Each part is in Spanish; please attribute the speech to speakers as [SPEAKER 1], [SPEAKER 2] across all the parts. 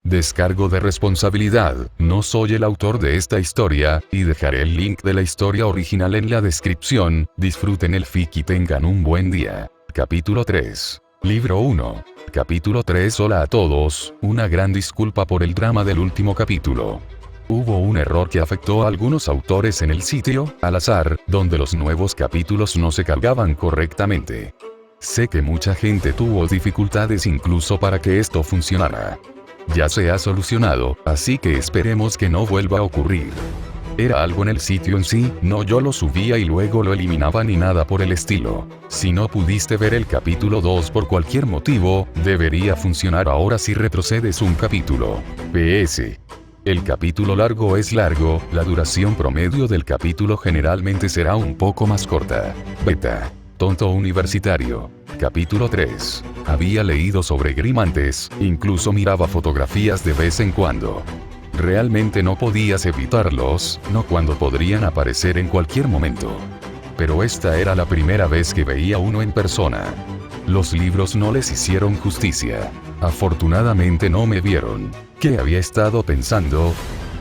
[SPEAKER 1] Descargo de responsabilidad, no soy el autor de esta historia, y dejaré el link de la historia original en la descripción. Disfruten el fic y tengan un buen día. Capítulo 3. Libro 1. Capítulo 3. Hola a todos, una gran disculpa por el drama del último capítulo. Hubo un error que afectó a algunos autores en el sitio, al azar, donde los nuevos capítulos no se cargaban correctamente. Sé que mucha gente tuvo dificultades incluso para que esto funcionara. Ya se ha solucionado, así que esperemos que no vuelva a ocurrir. Era algo en el sitio en sí, no yo lo subía y luego lo eliminaba ni nada por el estilo. Si no pudiste ver el capítulo 2 por cualquier motivo, debería funcionar ahora si retrocedes un capítulo. PS. El capítulo largo es largo, la duración promedio del capítulo generalmente será un poco más corta. Beta. Tonto universitario. Capítulo 3. Había leído sobre Grimm antes, incluso miraba fotografías de vez en cuando. Realmente no podías evitarlos, no cuando podrían aparecer en cualquier momento. Pero esta era la primera vez que veía uno en persona. Los libros no les hicieron justicia. Afortunadamente no me vieron. ¿Qué había estado pensando?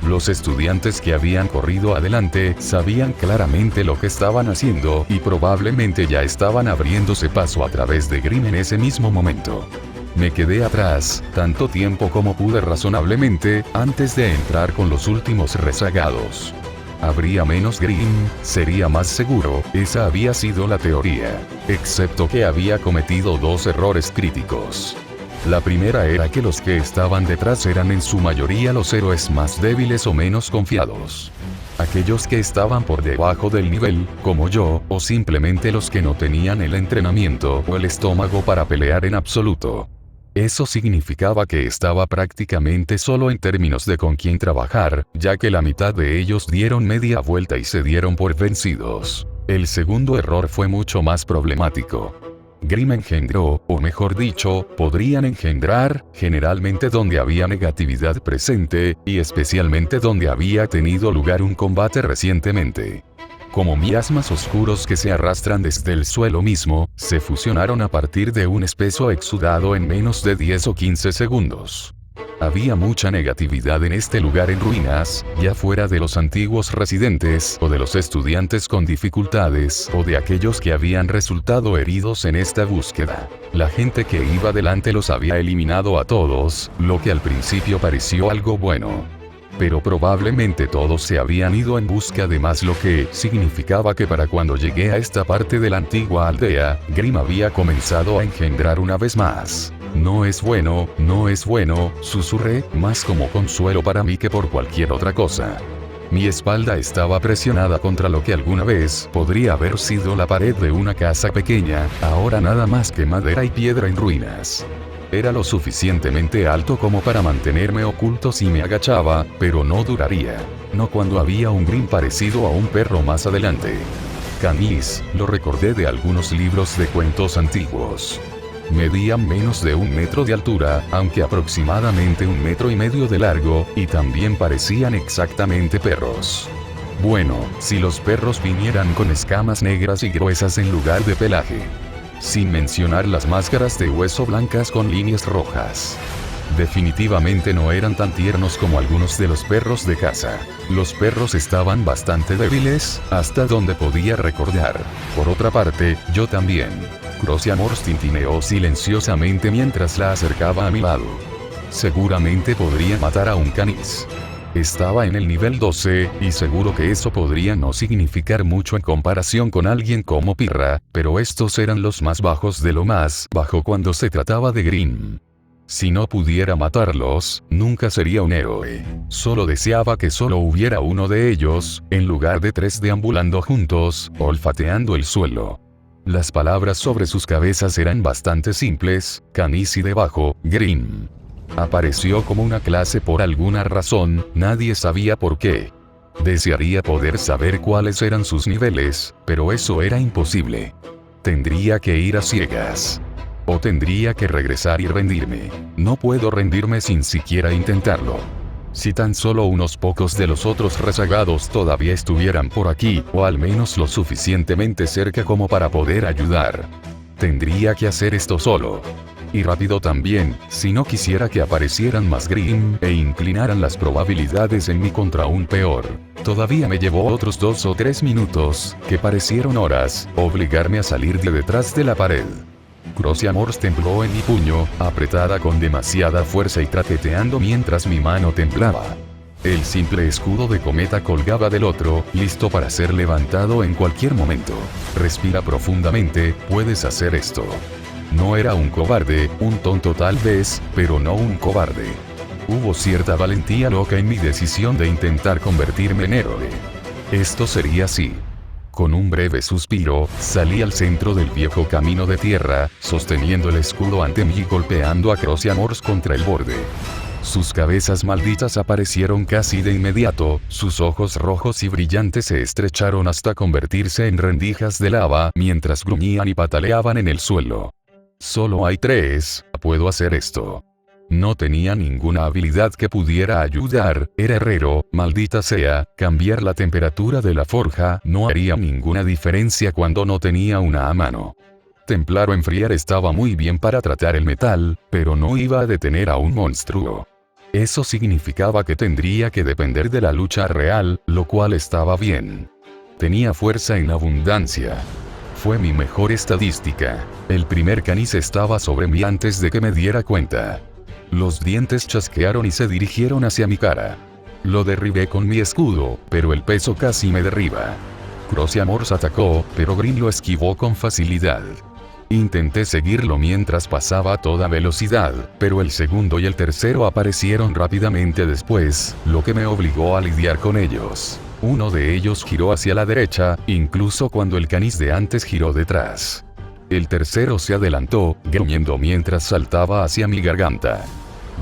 [SPEAKER 1] Los estudiantes que habían corrido adelante sabían claramente lo que estaban haciendo y probablemente ya estaban abriéndose paso a través de Grimm en ese mismo momento. Me quedé atrás, tanto tiempo como pude razonablemente, antes de entrar con los últimos rezagados. Habría menos Grimm, sería más seguro, esa había sido la teoría. Excepto que había cometido dos errores críticos. La primera era que los que estaban detrás eran en su mayoría los héroes más débiles o menos confiados. Aquellos que estaban por debajo del nivel, como yo, o simplemente los que no tenían el entrenamiento o el estómago para pelear en absoluto. Eso significaba que estaba prácticamente solo en términos de con quién trabajar, ya que la mitad de ellos dieron media vuelta y se dieron por vencidos. El segundo error fue mucho más problemático. Grimm engendró, o mejor dicho, podrían engendrar, generalmente donde había negatividad presente, y especialmente donde había tenido lugar un combate recientemente. Como miasmas oscuros que se arrastran desde el suelo mismo, se fusionaron a partir de un espeso exudado en menos de 10 o 15 segundos. Había mucha negatividad en este lugar en ruinas, ya fuera de los antiguos residentes o de los estudiantes con dificultades o de aquellos que habían resultado heridos en esta búsqueda. La gente que iba delante los había eliminado a todos, lo que al principio pareció algo bueno. Pero probablemente todos se habían ido en busca de más, lo que significaba que para cuando llegué a esta parte de la antigua aldea, Grimm había comenzado a engendrar una vez más. No es bueno, susurré, más como consuelo para mí que por cualquier otra cosa. Mi espalda estaba presionada contra lo que alguna vez podría haber sido la pared de una casa pequeña, ahora nada más que madera y piedra en ruinas. Era lo suficientemente alto como para mantenerme oculto si me agachaba, pero no duraría. No cuando había un Grimm parecido a un perro más adelante. Canis, lo recordé de algunos libros de cuentos antiguos. Medían menos de 1 metro de altura, aunque aproximadamente 1,5 metros de largo, y también parecían exactamente perros. Bueno, si los perros vinieran con escamas negras y gruesas en lugar de pelaje. Sin mencionar las máscaras de hueso blancas con líneas rojas. Definitivamente no eran tan tiernos como algunos de los perros de casa. Los perros estaban bastante débiles, hasta donde podía recordar. Por otra parte, yo también. Croce Amors tintineó silenciosamente mientras la acercaba a mi lado. Seguramente podría matar a un canis. Estaba en el nivel 12, y seguro que eso podría no significar mucho en comparación con alguien como Pirra, pero estos eran los más bajos de lo más bajo cuando se trataba de Grimm. Si no pudiera matarlos, nunca sería un héroe. Solo deseaba que solo hubiera uno de ellos, en lugar de 3 deambulando juntos, olfateando el suelo. Las palabras sobre sus cabezas eran bastante simples, canis y debajo, Grimm. Apareció como una clase por alguna razón, nadie sabía por qué. Desearía poder saber cuáles eran sus niveles, pero eso era imposible. Tendría que ir a ciegas. O tendría que regresar y rendirme. No puedo rendirme sin siquiera intentarlo. Si tan solo unos pocos de los otros rezagados todavía estuvieran por aquí, o al menos lo suficientemente cerca como para poder ayudar. Tendría que hacer esto solo. Y rápido también, si no quisiera que aparecieran más Grimm e inclinaran las probabilidades en mí contra un peor. Todavía me llevó otros 2 o 3 minutos, que parecieron horas, obligarme a salir de detrás de la pared. Crocia Morse tembló en mi puño, apretada con demasiada fuerza y traqueteando mientras mi mano temblaba. El simple escudo de cometa colgaba del otro, listo para ser levantado en cualquier momento. Respira profundamente, puedes hacer esto. No era un cobarde, un tonto tal vez, pero no un cobarde. Hubo cierta valentía loca en mi decisión de intentar convertirme en héroe. Esto sería así. Con un breve suspiro, salí al centro del viejo camino de tierra, sosteniendo el escudo ante mí y golpeando a Crocia Morse contra el borde. Sus cabezas malditas aparecieron casi de inmediato, sus ojos rojos y brillantes se estrecharon hasta convertirse en rendijas de lava mientras gruñían y pataleaban en el suelo. Solo hay 3, puedo hacer esto. No tenía ninguna habilidad que pudiera ayudar, era herrero, maldita sea, cambiar la temperatura de la forja no haría ninguna diferencia cuando no tenía una a mano. Templar o enfriar estaba muy bien para tratar el metal, pero no iba a detener a un monstruo. Eso significaba que tendría que depender de la lucha real, lo cual estaba bien. Tenía fuerza en abundancia. Fue mi mejor estadística. El primer canis estaba sobre mí antes de que me diera cuenta. Los dientes chasquearon y se dirigieron hacia mi cara. Lo derribé con mi escudo, pero el peso casi me derriba. Crocia Morse atacó, pero Grimm lo esquivó con facilidad. Intenté seguirlo mientras pasaba a toda velocidad, pero el segundo y el tercero aparecieron rápidamente después, lo que me obligó a lidiar con ellos. Uno de ellos giró hacia la derecha, incluso cuando el canis de antes giró detrás. El tercero se adelantó, gruñendo mientras saltaba hacia mi garganta.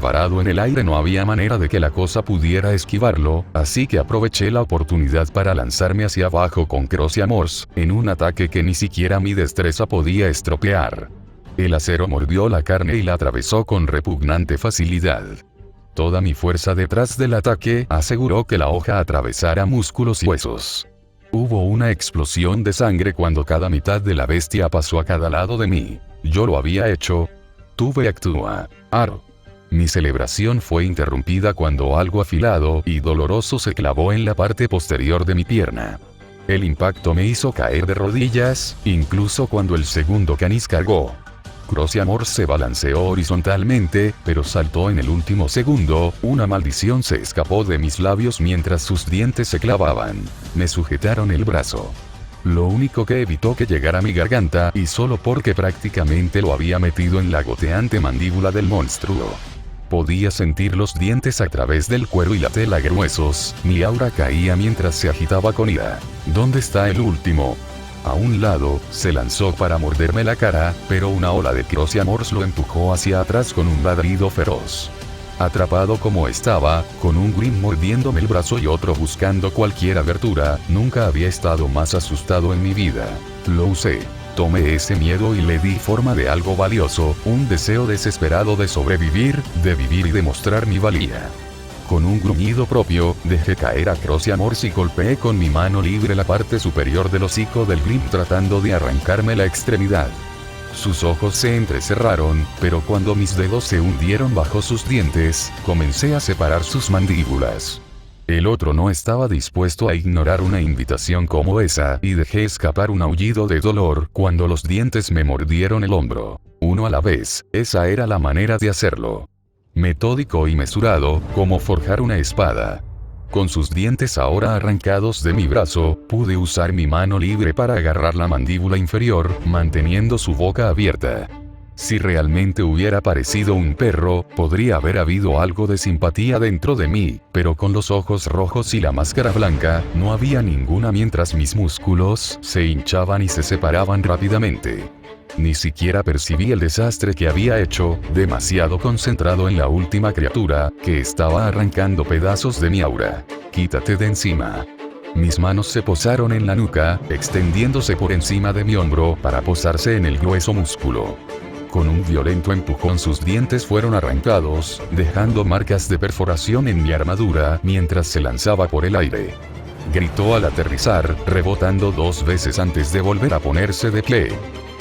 [SPEAKER 1] Varado en el aire no había manera de que la cosa pudiera esquivarlo, así que aproveché la oportunidad para lanzarme hacia abajo con Crocia Morse, en un ataque que ni siquiera mi destreza podía estropear. El acero mordió la carne y la atravesó con repugnante facilidad. Toda mi fuerza detrás del ataque aseguró que la hoja atravesara músculos y huesos. Hubo una explosión de sangre cuando cada mitad de la bestia pasó a cada lado de mí. Yo lo había hecho. Tuve actúa. Mi celebración fue interrumpida cuando algo afilado y doloroso se clavó en la parte posterior de mi pierna. El impacto me hizo caer de rodillas, incluso cuando el segundo canis cargó. Crocia Morse se balanceó horizontalmente, pero saltó en el último segundo, una maldición se escapó de mis labios mientras sus dientes se clavaban. Me sujetaron el brazo. Lo único que evitó que llegara a mi garganta y solo porque prácticamente lo había metido en la goteante mandíbula del monstruo. Podía sentir los dientes a través del cuero y la tela gruesos, mi aura caía mientras se agitaba con ira. ¿Dónde está el último? A un lado, se lanzó para morderme la cara, pero una ola de Crocia Morse lo empujó hacia atrás con un ladrido feroz. Atrapado como estaba, con un Grimm mordiéndome el brazo y otro buscando cualquier abertura, nunca había estado más asustado en mi vida. Lo usé. Tomé ese miedo y le di forma de algo valioso, un deseo desesperado de sobrevivir, de vivir y demostrar mi valía. Con un gruñido propio, dejé caer a Crocia Morse y golpeé con mi mano libre la parte superior del hocico del Grimm tratando de arrancarme la extremidad. Sus ojos se entrecerraron, pero cuando mis dedos se hundieron bajo sus dientes, comencé a separar sus mandíbulas. El otro no estaba dispuesto a ignorar una invitación como esa y dejé escapar un aullido de dolor cuando los dientes me mordieron el hombro. Uno a la vez, esa era la manera de hacerlo. Metódico y mesurado, como forjar una espada. Con sus dientes ahora arrancados de mi brazo, pude usar mi mano libre para agarrar la mandíbula inferior, manteniendo su boca abierta. Si realmente hubiera parecido un perro, podría haber habido algo de simpatía dentro de mí, pero con los ojos rojos y la máscara blanca, no había ninguna mientras mis músculos se hinchaban y se separaban rápidamente. Ni siquiera percibí el desastre que había hecho, demasiado concentrado en la última criatura, que estaba arrancando pedazos de mi aura. Quítate de encima. Mis manos se posaron en la nuca, extendiéndose por encima de mi hombro para posarse en el grueso músculo. Con un violento empujón sus dientes fueron arrancados, dejando marcas de perforación en mi armadura mientras se lanzaba por el aire. Gritó al aterrizar, rebotando 2 veces antes de volver a ponerse de pie.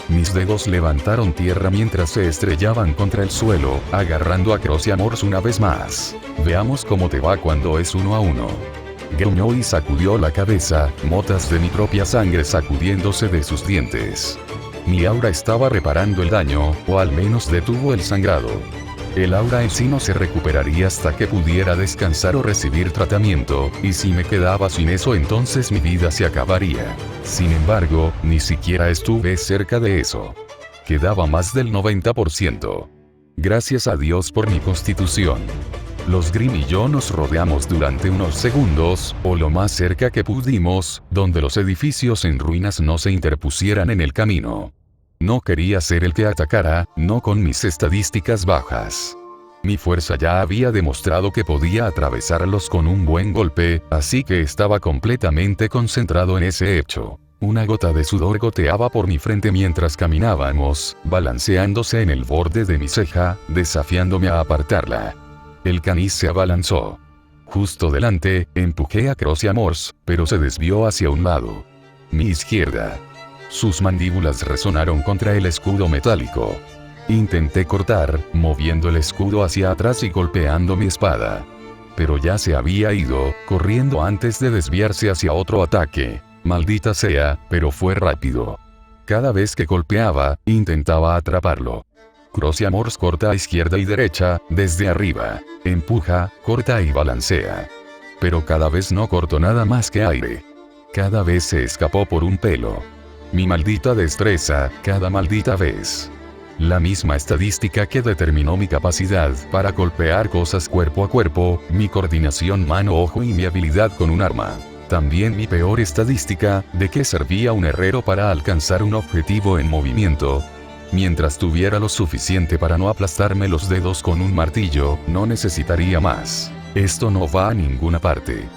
[SPEAKER 1] Mis dedos levantaron tierra mientras se estrellaban contra el suelo, agarrando a Crociamors una vez más. Veamos cómo te va cuando es 1 a 1. Gruñó y sacudió la cabeza, motas de mi propia sangre sacudiéndose de sus dientes. Mi aura estaba reparando el daño, o al menos detuvo el sangrado. El aura en sí no se recuperaría hasta que pudiera descansar o recibir tratamiento, y si me quedaba sin eso entonces mi vida se acabaría. Sin embargo, ni siquiera estuve cerca de eso. Quedaba más del 90%. Gracias a Dios por mi constitución. Los Grimm y yo nos rodeamos durante unos segundos, o lo más cerca que pudimos, donde los edificios en ruinas no se interpusieran en el camino. No quería ser el que atacara, no con mis estadísticas bajas. Mi fuerza ya había demostrado que podía atravesarlos con un buen golpe, así que estaba completamente concentrado en ese hecho. Una gota de sudor goteaba por mi frente mientras caminábamos, balanceándose en el borde de mi ceja, desafiándome a apartarla. El canis se abalanzó. Justo delante, empujé a Crociamors, pero se desvió hacia un lado. Mi izquierda. Sus mandíbulas resonaron contra el escudo metálico. Intenté cortar, moviendo el escudo hacia atrás y golpeando mi espada. Pero ya se había ido, corriendo antes de desviarse hacia otro ataque. Maldita sea, pero fue rápido. Cada vez que golpeaba, intentaba atraparlo. Crociamors corta a izquierda y derecha, desde arriba. Empuja, corta y balancea. Pero cada vez no cortó nada más que aire. Cada vez se escapó por un pelo. Mi maldita destreza, cada maldita vez. La misma estadística que determinó mi capacidad para golpear cosas cuerpo a cuerpo, mi coordinación mano-ojo y mi habilidad con un arma. También mi peor estadística, de qué servía un herrero para alcanzar un objetivo en movimiento. Mientras tuviera lo suficiente para no aplastarme los dedos con un martillo, no necesitaría más. Esto no va a ninguna parte.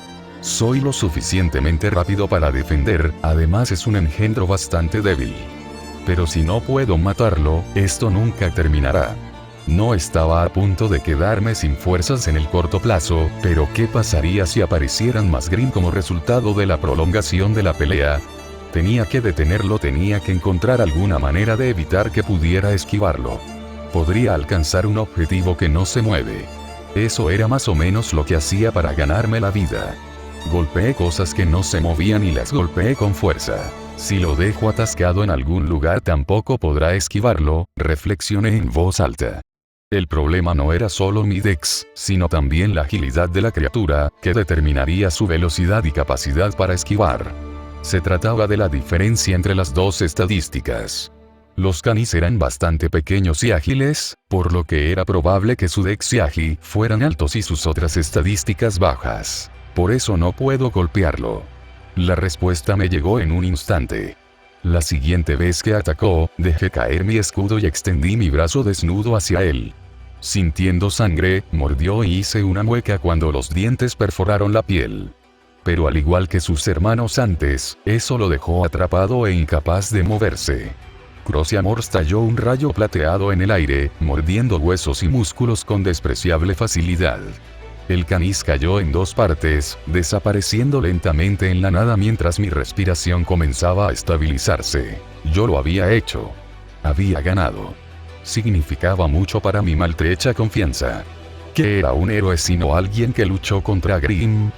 [SPEAKER 1] Soy lo suficientemente rápido para defender, además es un engendro bastante débil. Pero si no puedo matarlo, esto nunca terminará. No estaba a punto de quedarme sin fuerzas en el corto plazo, pero ¿qué pasaría si aparecieran más Grimm como resultado de la prolongación de la pelea? Tenía que detenerlo, tenía que encontrar alguna manera de evitar que pudiera esquivarlo. Podría alcanzar un objetivo que no se mueve. Eso era más o menos lo que hacía para ganarme la vida. Golpeé cosas que no se movían y las golpeé con fuerza. Si lo dejo atascado en algún lugar tampoco podrá esquivarlo, reflexioné en voz alta. El problema no era solo mi dex, sino también la agilidad de la criatura, que determinaría su velocidad y capacidad para esquivar. Se trataba de la diferencia entre las dos estadísticas. Los canis eran bastante pequeños y ágiles, por lo que era probable que su dex y agi fueran altos y sus otras estadísticas bajas. Por eso no puedo golpearlo. La respuesta me llegó en un instante. La siguiente vez que atacó, dejé caer mi escudo y extendí mi brazo desnudo hacia él. Sintiendo sangre, mordió y hice una mueca cuando los dientes perforaron la piel. Pero al igual que sus hermanos antes, eso lo dejó atrapado e incapaz de moverse. Crociamors talló un rayo plateado en el aire, mordiendo huesos y músculos con despreciable facilidad. El canis cayó en dos partes, desapareciendo lentamente en la nada mientras mi respiración comenzaba a estabilizarse. Yo lo había hecho. Había ganado. Significaba mucho para mi maltrecha confianza. ¿Qué era un héroe sino alguien que luchó contra Grimm?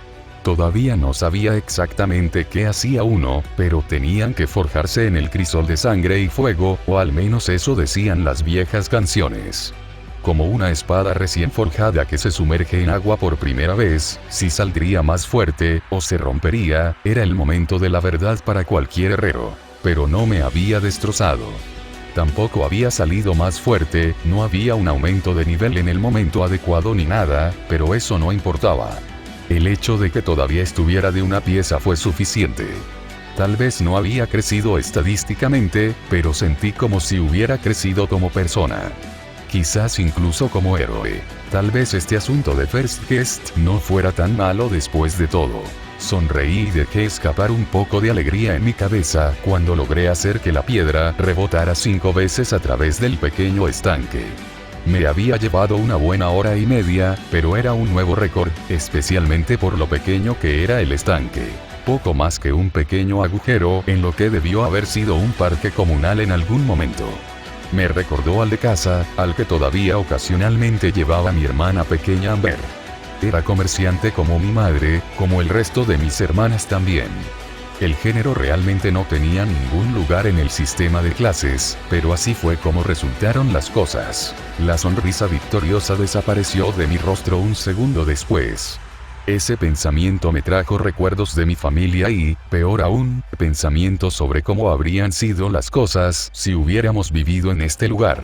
[SPEAKER 1] Todavía no sabía exactamente qué hacía uno, pero tenían que forjarse en el crisol de sangre y fuego, o al menos eso decían las viejas canciones. Como una espada recién forjada que se sumerge en agua por primera vez, si saldría más fuerte, o se rompería, era el momento de la verdad para cualquier herrero. Pero no me había destrozado. Tampoco había salido más fuerte, no había un aumento de nivel en el momento adecuado ni nada, pero eso no importaba. El hecho de que todavía estuviera de una pieza fue suficiente. Tal vez no había crecido estadísticamente, pero sentí como si hubiera crecido como persona. Quizás incluso como héroe. Tal vez este asunto de First Guest no fuera tan malo después de todo. Sonreí y dejé escapar un poco de alegría en mi cabeza cuando logré hacer que la piedra rebotara 5 veces a través del pequeño estanque. Me había llevado una buena hora y media, pero era un nuevo récord, especialmente por lo pequeño que era el estanque. Poco más que un pequeño agujero en lo que debió haber sido un parque comunal en algún momento. Me recordó al de casa, al que todavía ocasionalmente llevaba mi hermana pequeña Amber. Era comerciante como mi madre, como el resto de mis hermanas también. El género realmente no tenía ningún lugar en el sistema de clases, pero así fue como resultaron las cosas. La sonrisa victoriosa desapareció de mi rostro un segundo después. Ese pensamiento me trajo recuerdos de mi familia y, peor aún, pensamientos sobre cómo habrían sido las cosas si hubiéramos vivido en este lugar.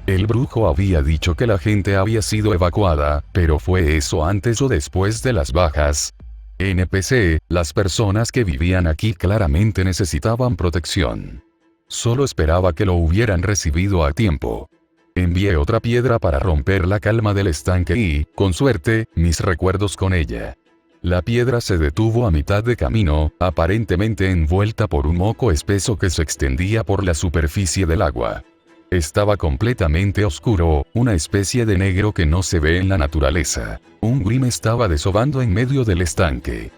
[SPEAKER 1] El brujo había dicho que la gente había sido evacuada, pero ¿fue eso antes o después de las bajas? NPC, las personas que vivían aquí claramente necesitaban protección. Solo esperaba que lo hubieran recibido a tiempo. Envié otra piedra para romper la calma del estanque y, con suerte, mis recuerdos con ella. La piedra se detuvo a mitad de camino, aparentemente envuelta por un moco espeso que se extendía por la superficie del agua. Estaba completamente oscuro, una especie de negro que no se ve en la naturaleza. Un Grimm estaba desovando en medio del estanque.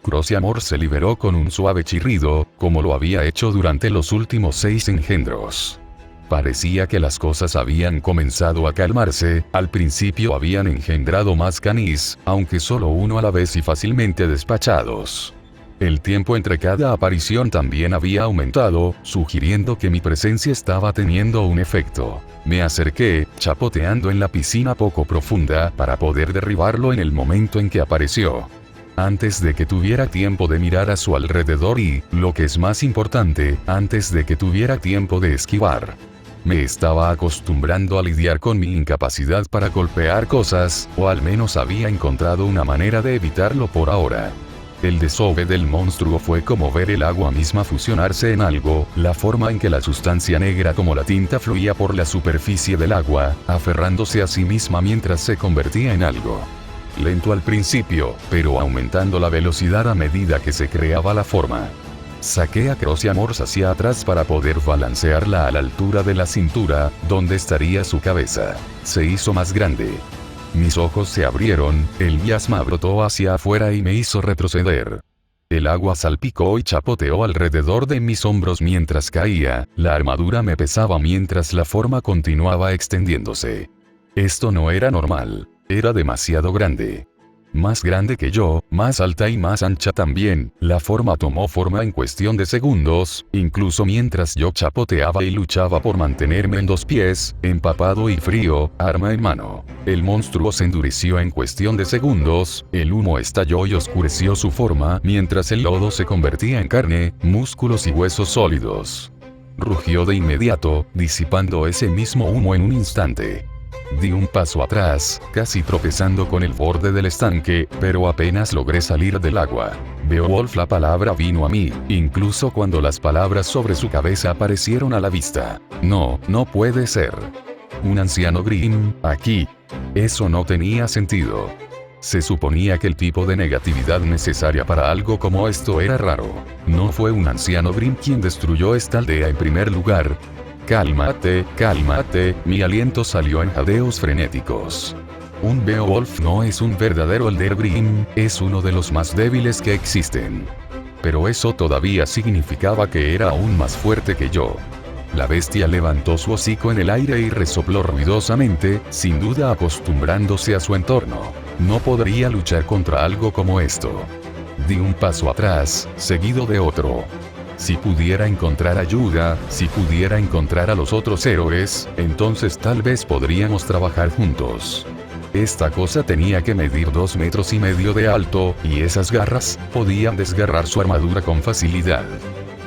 [SPEAKER 1] Crociamor se liberó con un suave chirrido, como lo había hecho durante los últimos 6 engendros. Parecía que las cosas habían comenzado a calmarse, al principio habían engendrado más canis, aunque solo uno a la vez y fácilmente despachados. El tiempo entre cada aparición también había aumentado, sugiriendo que mi presencia estaba teniendo un efecto. Me acerqué, chapoteando en la piscina poco profunda, para poder derribarlo en el momento en que apareció. Antes de que tuviera tiempo de mirar a su alrededor y, lo que es más importante, antes de que tuviera tiempo de esquivar. Me estaba acostumbrando a lidiar con mi incapacidad para golpear cosas, o al menos había encontrado una manera de evitarlo por ahora. El desove del monstruo fue como ver el agua misma fusionarse en algo, la forma en que la sustancia negra como la tinta fluía por la superficie del agua, aferrándose a sí misma mientras se convertía en algo. Lento al principio, pero aumentando la velocidad a medida que se creaba la forma. Saqué a Crociamor hacia atrás para poder balancearla a la altura de la cintura, donde estaría su cabeza. Se hizo más grande. Mis ojos se abrieron, el miasma brotó hacia afuera y me hizo retroceder. El agua salpicó y chapoteó alrededor de mis hombros mientras caía, la armadura me pesaba mientras la forma continuaba extendiéndose. Esto no era normal, era demasiado grande. Más grande que yo, más alta y más ancha también, la forma tomó forma en cuestión de segundos, incluso mientras yo chapoteaba y luchaba por mantenerme en 2 pies, empapado y frío, arma en mano. El monstruo se endureció en cuestión de segundos, el humo estalló y oscureció su forma mientras el lodo se convertía en carne, músculos y huesos sólidos. Rugió de inmediato, disipando ese mismo humo en un instante. Di un paso atrás, casi tropezando con el borde del estanque, pero apenas logré salir del agua. Beowulf, la palabra vino a mí, incluso cuando las palabras sobre su cabeza aparecieron a la vista. No, no puede ser. Un anciano Grimm, aquí. Eso no tenía sentido. Se suponía que el tipo de negatividad necesaria para algo como esto era raro. No fue un anciano Grimm quien destruyó esta aldea en primer lugar. Cálmate, cálmate, mi aliento salió en jadeos frenéticos. Un Beowulf no es un verdadero Elder Grimm, es uno de los más débiles que existen. Pero eso todavía significaba que era aún más fuerte que yo. La bestia levantó su hocico en el aire y resopló ruidosamente, sin duda acostumbrándose a su entorno. No podría luchar contra algo como esto. Di un paso atrás, seguido de otro. Si pudiera encontrar ayuda, si pudiera encontrar a los otros héroes, entonces tal vez podríamos trabajar juntos. Esta cosa tenía que medir 2,5 metros de alto, y esas garras podían desgarrar su armadura con facilidad.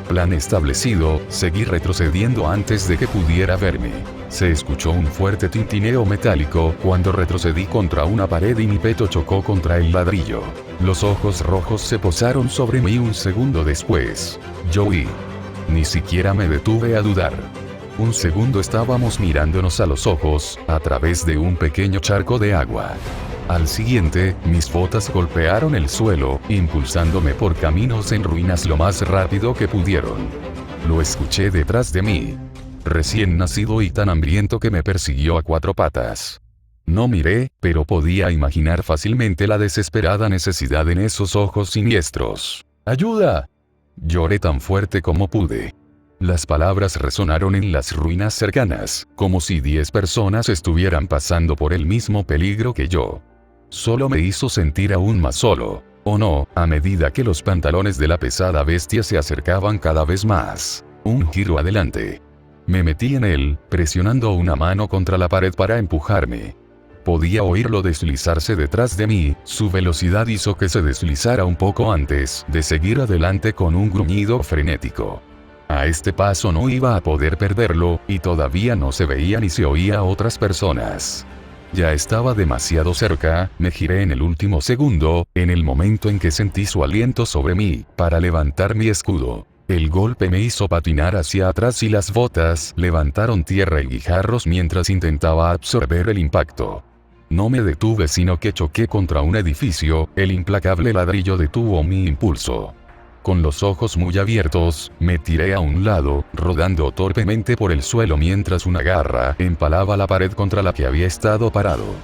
[SPEAKER 1] Plan establecido, seguí retrocediendo antes de que pudiera verme. Se escuchó un fuerte tintineo metálico cuando retrocedí contra una pared y mi peto chocó contra el ladrillo. Los ojos rojos se posaron sobre mí un segundo después. Yo vi. Ni siquiera me detuve a dudar. Un segundo estábamos mirándonos a los ojos, a través de un pequeño charco de agua. Al siguiente, mis botas golpearon el suelo, impulsándome por caminos en ruinas lo más rápido que pudieron. Lo escuché detrás de mí. Recién nacido y tan hambriento que me persiguió a 4 patas. No miré, pero podía imaginar fácilmente la desesperada necesidad en esos ojos siniestros. ¡Ayuda! Lloré tan fuerte como pude. Las palabras resonaron en las ruinas cercanas, como si 10 personas estuvieran pasando por el mismo peligro que yo. Solo me hizo sentir aún más solo, ¿o no?, a medida que los pantalones de la pesada bestia se acercaban cada vez más. Un giro adelante. Me metí en él, presionando una mano contra la pared para empujarme. Podía oírlo deslizarse detrás de mí, su velocidad hizo que se deslizara un poco antes de seguir adelante con un gruñido frenético. A este paso no iba a poder perderlo, y todavía no se veía ni se oía a otras personas. Ya estaba demasiado cerca, me giré en el último segundo, en el momento en que sentí su aliento sobre mí, para levantar mi escudo. El golpe me hizo patinar hacia atrás y las botas levantaron tierra y guijarros mientras intentaba absorber el impacto. No me detuve sino que choqué contra un edificio, el implacable ladrillo detuvo mi impulso. Con los ojos muy abiertos, me tiré a un lado, rodando torpemente por el suelo mientras una garra empalaba la pared contra la que había estado parado.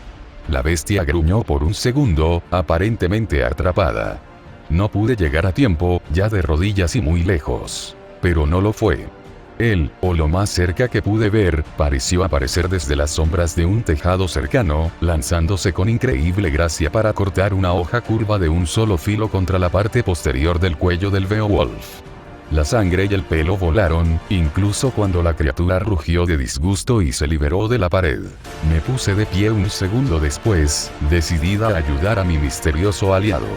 [SPEAKER 1] La bestia gruñó por un segundo, aparentemente atrapada. No pude llegar a tiempo, ya de rodillas y muy lejos. Pero no lo fue. Él, o lo más cerca que pude ver, pareció aparecer desde las sombras de un tejado cercano, lanzándose con increíble gracia para cortar una hoja curva de un solo filo contra la parte posterior del cuello del Beowulf. La sangre y el pelo volaron, incluso cuando la criatura rugió de disgusto y se liberó de la pared. Me puse de pie un segundo después, decidida a ayudar a mi misterioso aliado.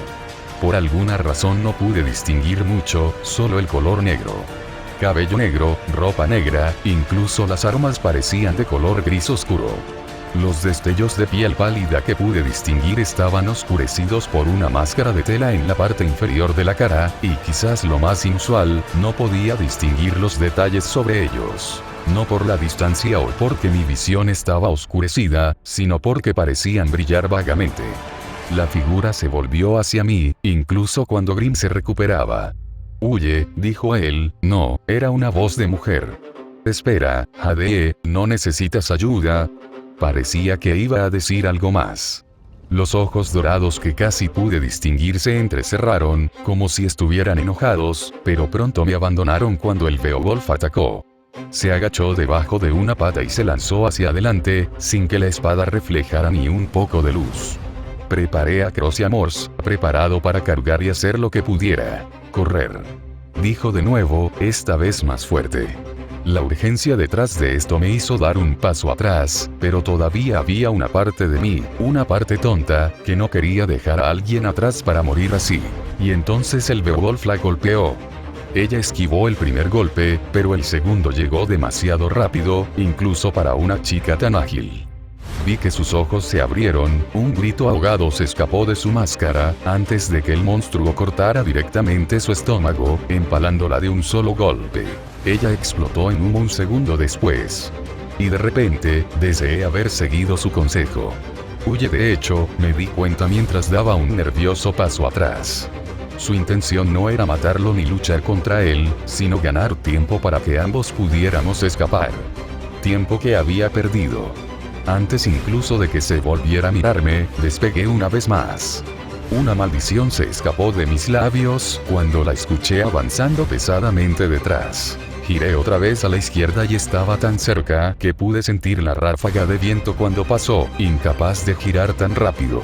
[SPEAKER 1] Por alguna razón no pude distinguir mucho, solo el color negro. Cabello negro, ropa negra, incluso las armas parecían de color gris oscuro. Los destellos de piel pálida que pude distinguir estaban oscurecidos por una máscara de tela en la parte inferior de la cara, y quizás lo más inusual, no podía distinguir los detalles sobre ellos. No por la distancia o porque mi visión estaba oscurecida, sino porque parecían brillar vagamente. La figura se volvió hacia mí, incluso cuando Grimm se recuperaba. «Huye», dijo él. No, era una voz de mujer. «Espera, Jade, ¿no necesitas ayuda?» Parecía que iba a decir algo más. Los ojos dorados que casi pude distinguir se entrecerraron, como si estuvieran enojados, pero pronto me abandonaron cuando el Beowulf atacó. Se agachó debajo de una pata y se lanzó hacia adelante, sin que la espada reflejara ni un poco de luz. Preparé a Cross y a Morse, preparado para cargar y hacer lo que pudiera. «Correr», dijo de nuevo, esta vez más fuerte. La urgencia detrás de esto me hizo dar un paso atrás, pero todavía había una parte de mí, una parte tonta, que no quería dejar a alguien atrás para morir así. Y entonces el Beowulf la golpeó. Ella esquivó el primer golpe, pero el segundo llegó demasiado rápido, incluso para una chica tan ágil. Vi que sus ojos se abrieron, un grito ahogado se escapó de su máscara, antes de que el monstruo cortara directamente su estómago, empalándola de un solo golpe. Ella explotó en humo un segundo después. Y de repente, deseé haber seguido su consejo. Huye. De hecho, me di cuenta mientras daba un nervioso paso atrás. Su intención no era matarlo ni luchar contra él, sino ganar tiempo para que ambos pudiéramos escapar. Tiempo que había perdido. Antes incluso de que se volviera a mirarme, despegué una vez más. Una maldición se escapó de mis labios, cuando la escuché avanzando pesadamente detrás. Giré otra vez a la izquierda y estaba tan cerca que pude sentir la ráfaga de viento cuando pasó, incapaz de girar tan rápido.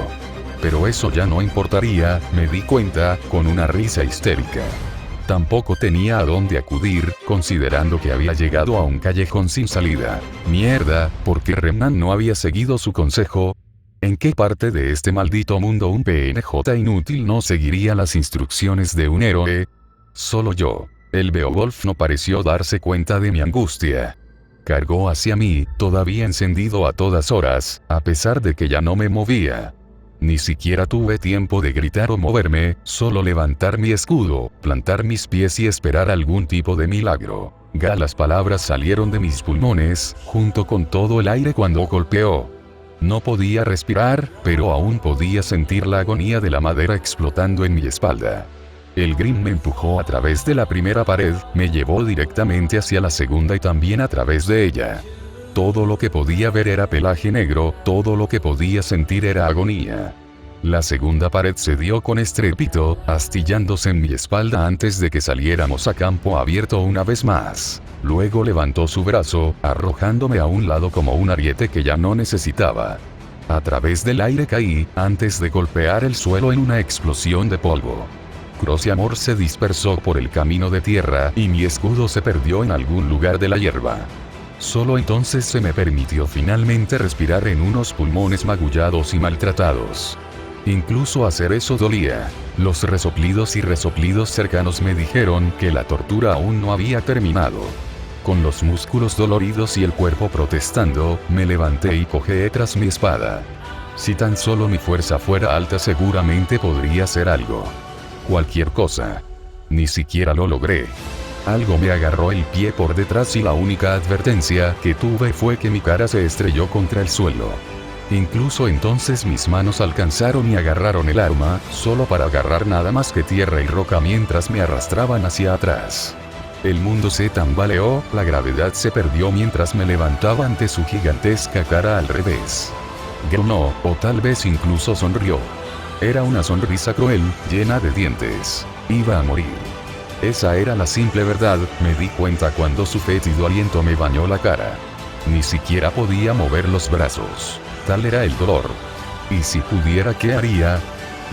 [SPEAKER 1] Pero eso ya no importaría, me di cuenta, con una risa histérica. Tampoco tenía a dónde acudir, considerando que había llegado a un callejón sin salida. Mierda, ¿por qué Remnan no había seguido su consejo? ¿En qué parte de este maldito mundo un PNJ inútil no seguiría las instrucciones de un héroe? Solo yo. El Beowulf no pareció darse cuenta de mi angustia. Cargó hacia mí, todavía encendido a todas horas, a pesar de que ya no me movía. Ni siquiera tuve tiempo de gritar o moverme, solo levantar mi escudo, plantar mis pies y esperar algún tipo de milagro. Las palabras salieron de mis pulmones, junto con todo el aire cuando golpeó. No podía respirar, pero aún podía sentir la agonía de la madera explotando en mi espalda. El Grimm me empujó a través de la primera pared, me llevó directamente hacia la segunda y también a través de ella. Todo lo que podía ver era pelaje negro, todo lo que podía sentir era agonía. La segunda pared cedió con estrépito, astillándose en mi espalda antes de que saliéramos a campo abierto una vez más. Luego levantó su brazo, arrojándome a un lado como un ariete que ya no necesitaba. A través del aire caí, antes de golpear el suelo en una explosión de polvo. Crosiamor se dispersó por el camino de tierra y mi escudo se perdió en algún lugar de la hierba. Solo entonces se me permitió finalmente respirar en unos pulmones magullados y maltratados. Incluso hacer eso dolía. Los resoplidos y resoplidos cercanos me dijeron que la tortura aún no había terminado. Con los músculos doloridos y el cuerpo protestando, me levanté y cojeé tras mi espada. Si tan solo mi fuerza fuera alta seguramente podría hacer algo. Cualquier cosa. Ni siquiera lo logré. Algo me agarró el pie por detrás y la única advertencia que tuve fue que mi cara se estrelló contra el suelo. Incluso entonces mis manos alcanzaron y agarraron el arma, solo para agarrar nada más que tierra y roca mientras me arrastraban hacia atrás. El mundo se tambaleó, la gravedad se perdió mientras me levantaba ante su gigantesca cara al revés. Gruñó, o tal vez incluso sonrió. Era una sonrisa cruel, llena de dientes. Iba a morir. Esa era la simple verdad, me di cuenta cuando su fétido aliento me bañó la cara. Ni siquiera podía mover los brazos. Tal era el dolor. Y si pudiera, ¿qué haría?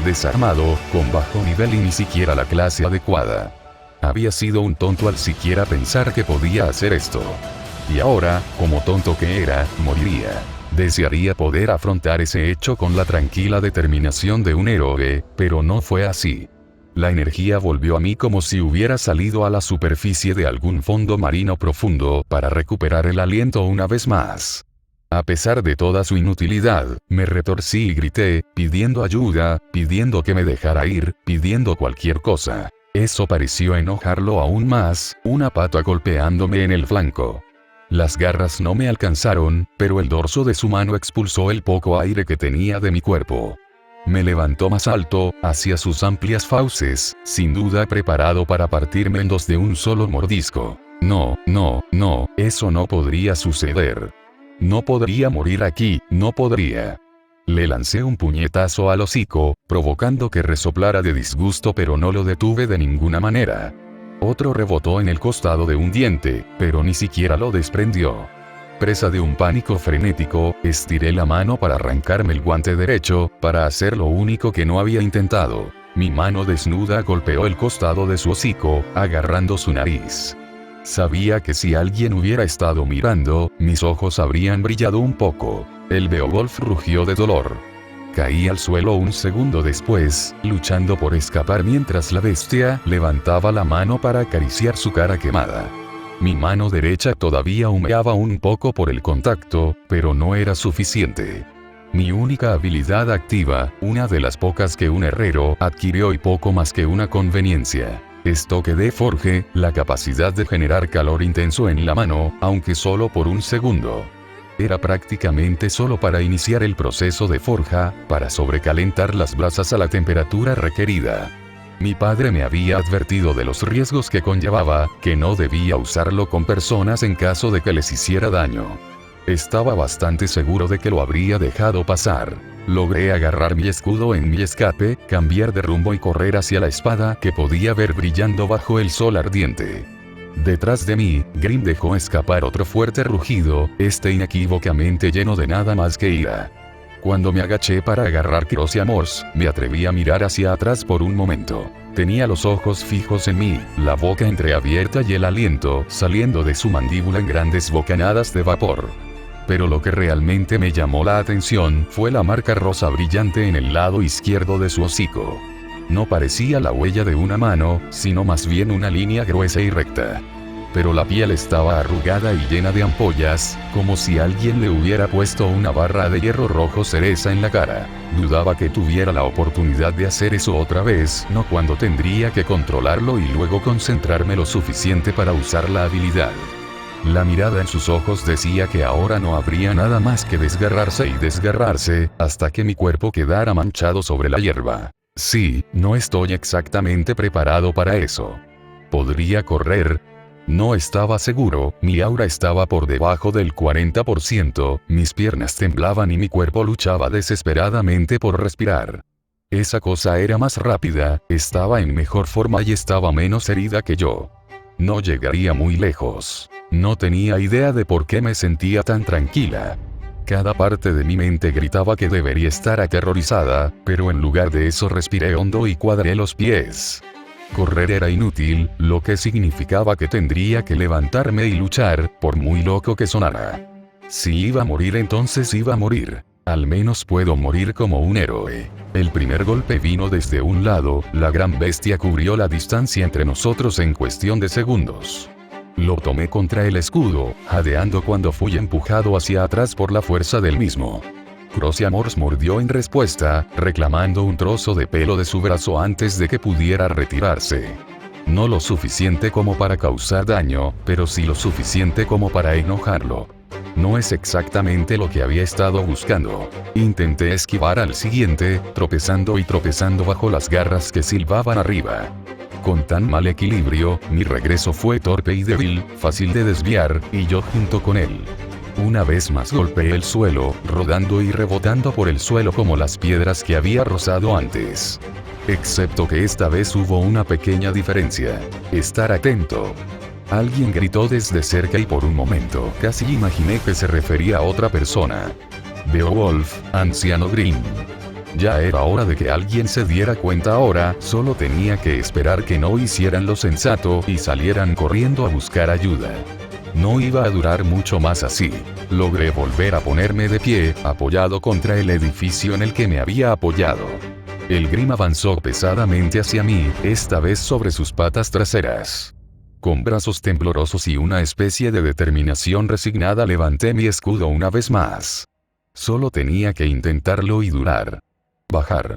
[SPEAKER 1] Desarmado, con bajo nivel y ni siquiera la clase adecuada. Había sido un tonto al siquiera pensar que podía hacer esto. Y ahora, como tonto que era, moriría. Desearía poder afrontar ese hecho con la tranquila determinación de un héroe, pero no fue así. La energía volvió a mí como si hubiera salido a la superficie de algún fondo marino profundo para recuperar el aliento una vez más. A pesar de toda su inutilidad, me retorcí y grité, pidiendo ayuda, pidiendo que me dejara ir, pidiendo cualquier cosa. Eso pareció enojarlo aún más, una pata golpeándome en el flanco. Las garras no me alcanzaron, pero el dorso de su mano expulsó el poco aire que tenía de mi cuerpo. Me levantó más alto, hacia sus amplias fauces, sin duda preparado para partirme en dos de un solo mordisco. No, eso no podría suceder. No podría morir aquí, no podría. Le lancé un puñetazo al hocico, provocando que resoplara de disgusto, pero no lo detuve de ninguna manera. Otro rebotó en el costado de un diente, pero ni siquiera lo desprendió. Presa de un pánico frenético, estiré la mano para arrancarme el guante derecho, para hacer lo único que no había intentado. Mi mano desnuda golpeó el costado de su hocico, agarrando su nariz. Sabía que si alguien hubiera estado mirando, mis ojos habrían brillado un poco. El Beowulf rugió de dolor. Caí al suelo un segundo después, luchando por escapar mientras la bestia levantaba la mano para acariciar su cara quemada. Mi mano derecha todavía humeaba un poco por el contacto, pero no era suficiente. Mi única habilidad activa, una de las pocas que un herrero adquirió y poco más que una conveniencia. Estoque de forge, la capacidad de generar calor intenso en la mano, aunque solo por un segundo. Era prácticamente solo para iniciar el proceso de forja, para sobrecalentar las brasas a la temperatura requerida. Mi padre me había advertido de los riesgos que conllevaba, que no debía usarlo con personas en caso de que les hiciera daño. Estaba bastante seguro de que lo habría dejado pasar. Logré agarrar mi escudo en mi escape, cambiar de rumbo y correr hacia la espada que podía ver brillando bajo el sol ardiente. Detrás de mí, Grim dejó escapar otro fuerte rugido, inequívocamente lleno de nada más que ira. Cuando me agaché para agarrar Crosiamors, me atreví a mirar hacia atrás por un momento. Tenía los ojos fijos en mí, la boca entreabierta y el aliento saliendo de su mandíbula en grandes bocanadas de vapor. Pero lo que realmente me llamó la atención fue la marca rosa brillante en el lado izquierdo de su hocico. No parecía la huella de una mano, sino más bien una línea gruesa y recta. Pero la piel estaba arrugada y llena de ampollas, como si alguien le hubiera puesto una barra de hierro rojo cereza en la cara. Dudaba que tuviera la oportunidad de hacer eso otra vez, no cuando tendría que controlarlo y luego concentrarme lo suficiente para usar la habilidad. La mirada en sus ojos decía que ahora no habría nada más que desgarrarse y desgarrarse, hasta que mi cuerpo quedara manchado sobre la hierba. Sí, no estoy exactamente preparado para eso. ¿Podría correr? No estaba seguro, mi aura estaba por debajo del 40%, mis piernas temblaban y mi cuerpo luchaba desesperadamente por respirar. Esa cosa era más rápida, estaba en mejor forma y estaba menos herida que yo. No llegaría muy lejos. No tenía idea de por qué me sentía tan tranquila. Cada parte de mi mente gritaba que debería estar aterrorizada, pero en lugar de eso respiré hondo y cuadré los pies. Correr era inútil, lo que significaba que tendría que levantarme y luchar, por muy loco que sonara. Si iba a morir, entonces iba a morir. Al menos puedo morir como un héroe. El primer golpe vino desde un lado, la gran bestia cubrió la distancia entre nosotros en cuestión de segundos. Lo tomé contra el escudo, jadeando cuando fui empujado hacia atrás por la fuerza del mismo. Crosiamors mordió en respuesta, reclamando un trozo de pelo de su brazo antes de que pudiera retirarse. No lo suficiente como para causar daño, pero sí lo suficiente como para enojarlo. No es exactamente lo que había estado buscando. Intenté esquivar al siguiente, tropezando y tropezando bajo las garras que silbaban arriba. Con tan mal equilibrio, mi regreso fue torpe y débil, fácil de desviar, y yo junto con él. Una vez más golpeé el suelo, rodando y rebotando por el suelo como las piedras que había rozado antes. Excepto que esta vez hubo una pequeña diferencia. Estar atento. Alguien gritó desde cerca y por un momento casi imaginé que se refería a otra persona. Beowulf, anciano Grimm. Ya era hora de que alguien se diera cuenta ahora, solo tenía que esperar que no hicieran lo sensato y salieran corriendo a buscar ayuda. No iba a durar mucho más así. Logré volver a ponerme de pie, apoyado contra el edificio en el que me había apoyado. El Grimm avanzó pesadamente hacia mí, esta vez sobre sus patas traseras. Con brazos temblorosos y una especie de determinación resignada levanté mi escudo una vez más. Solo tenía que intentarlo y durar. Bajar.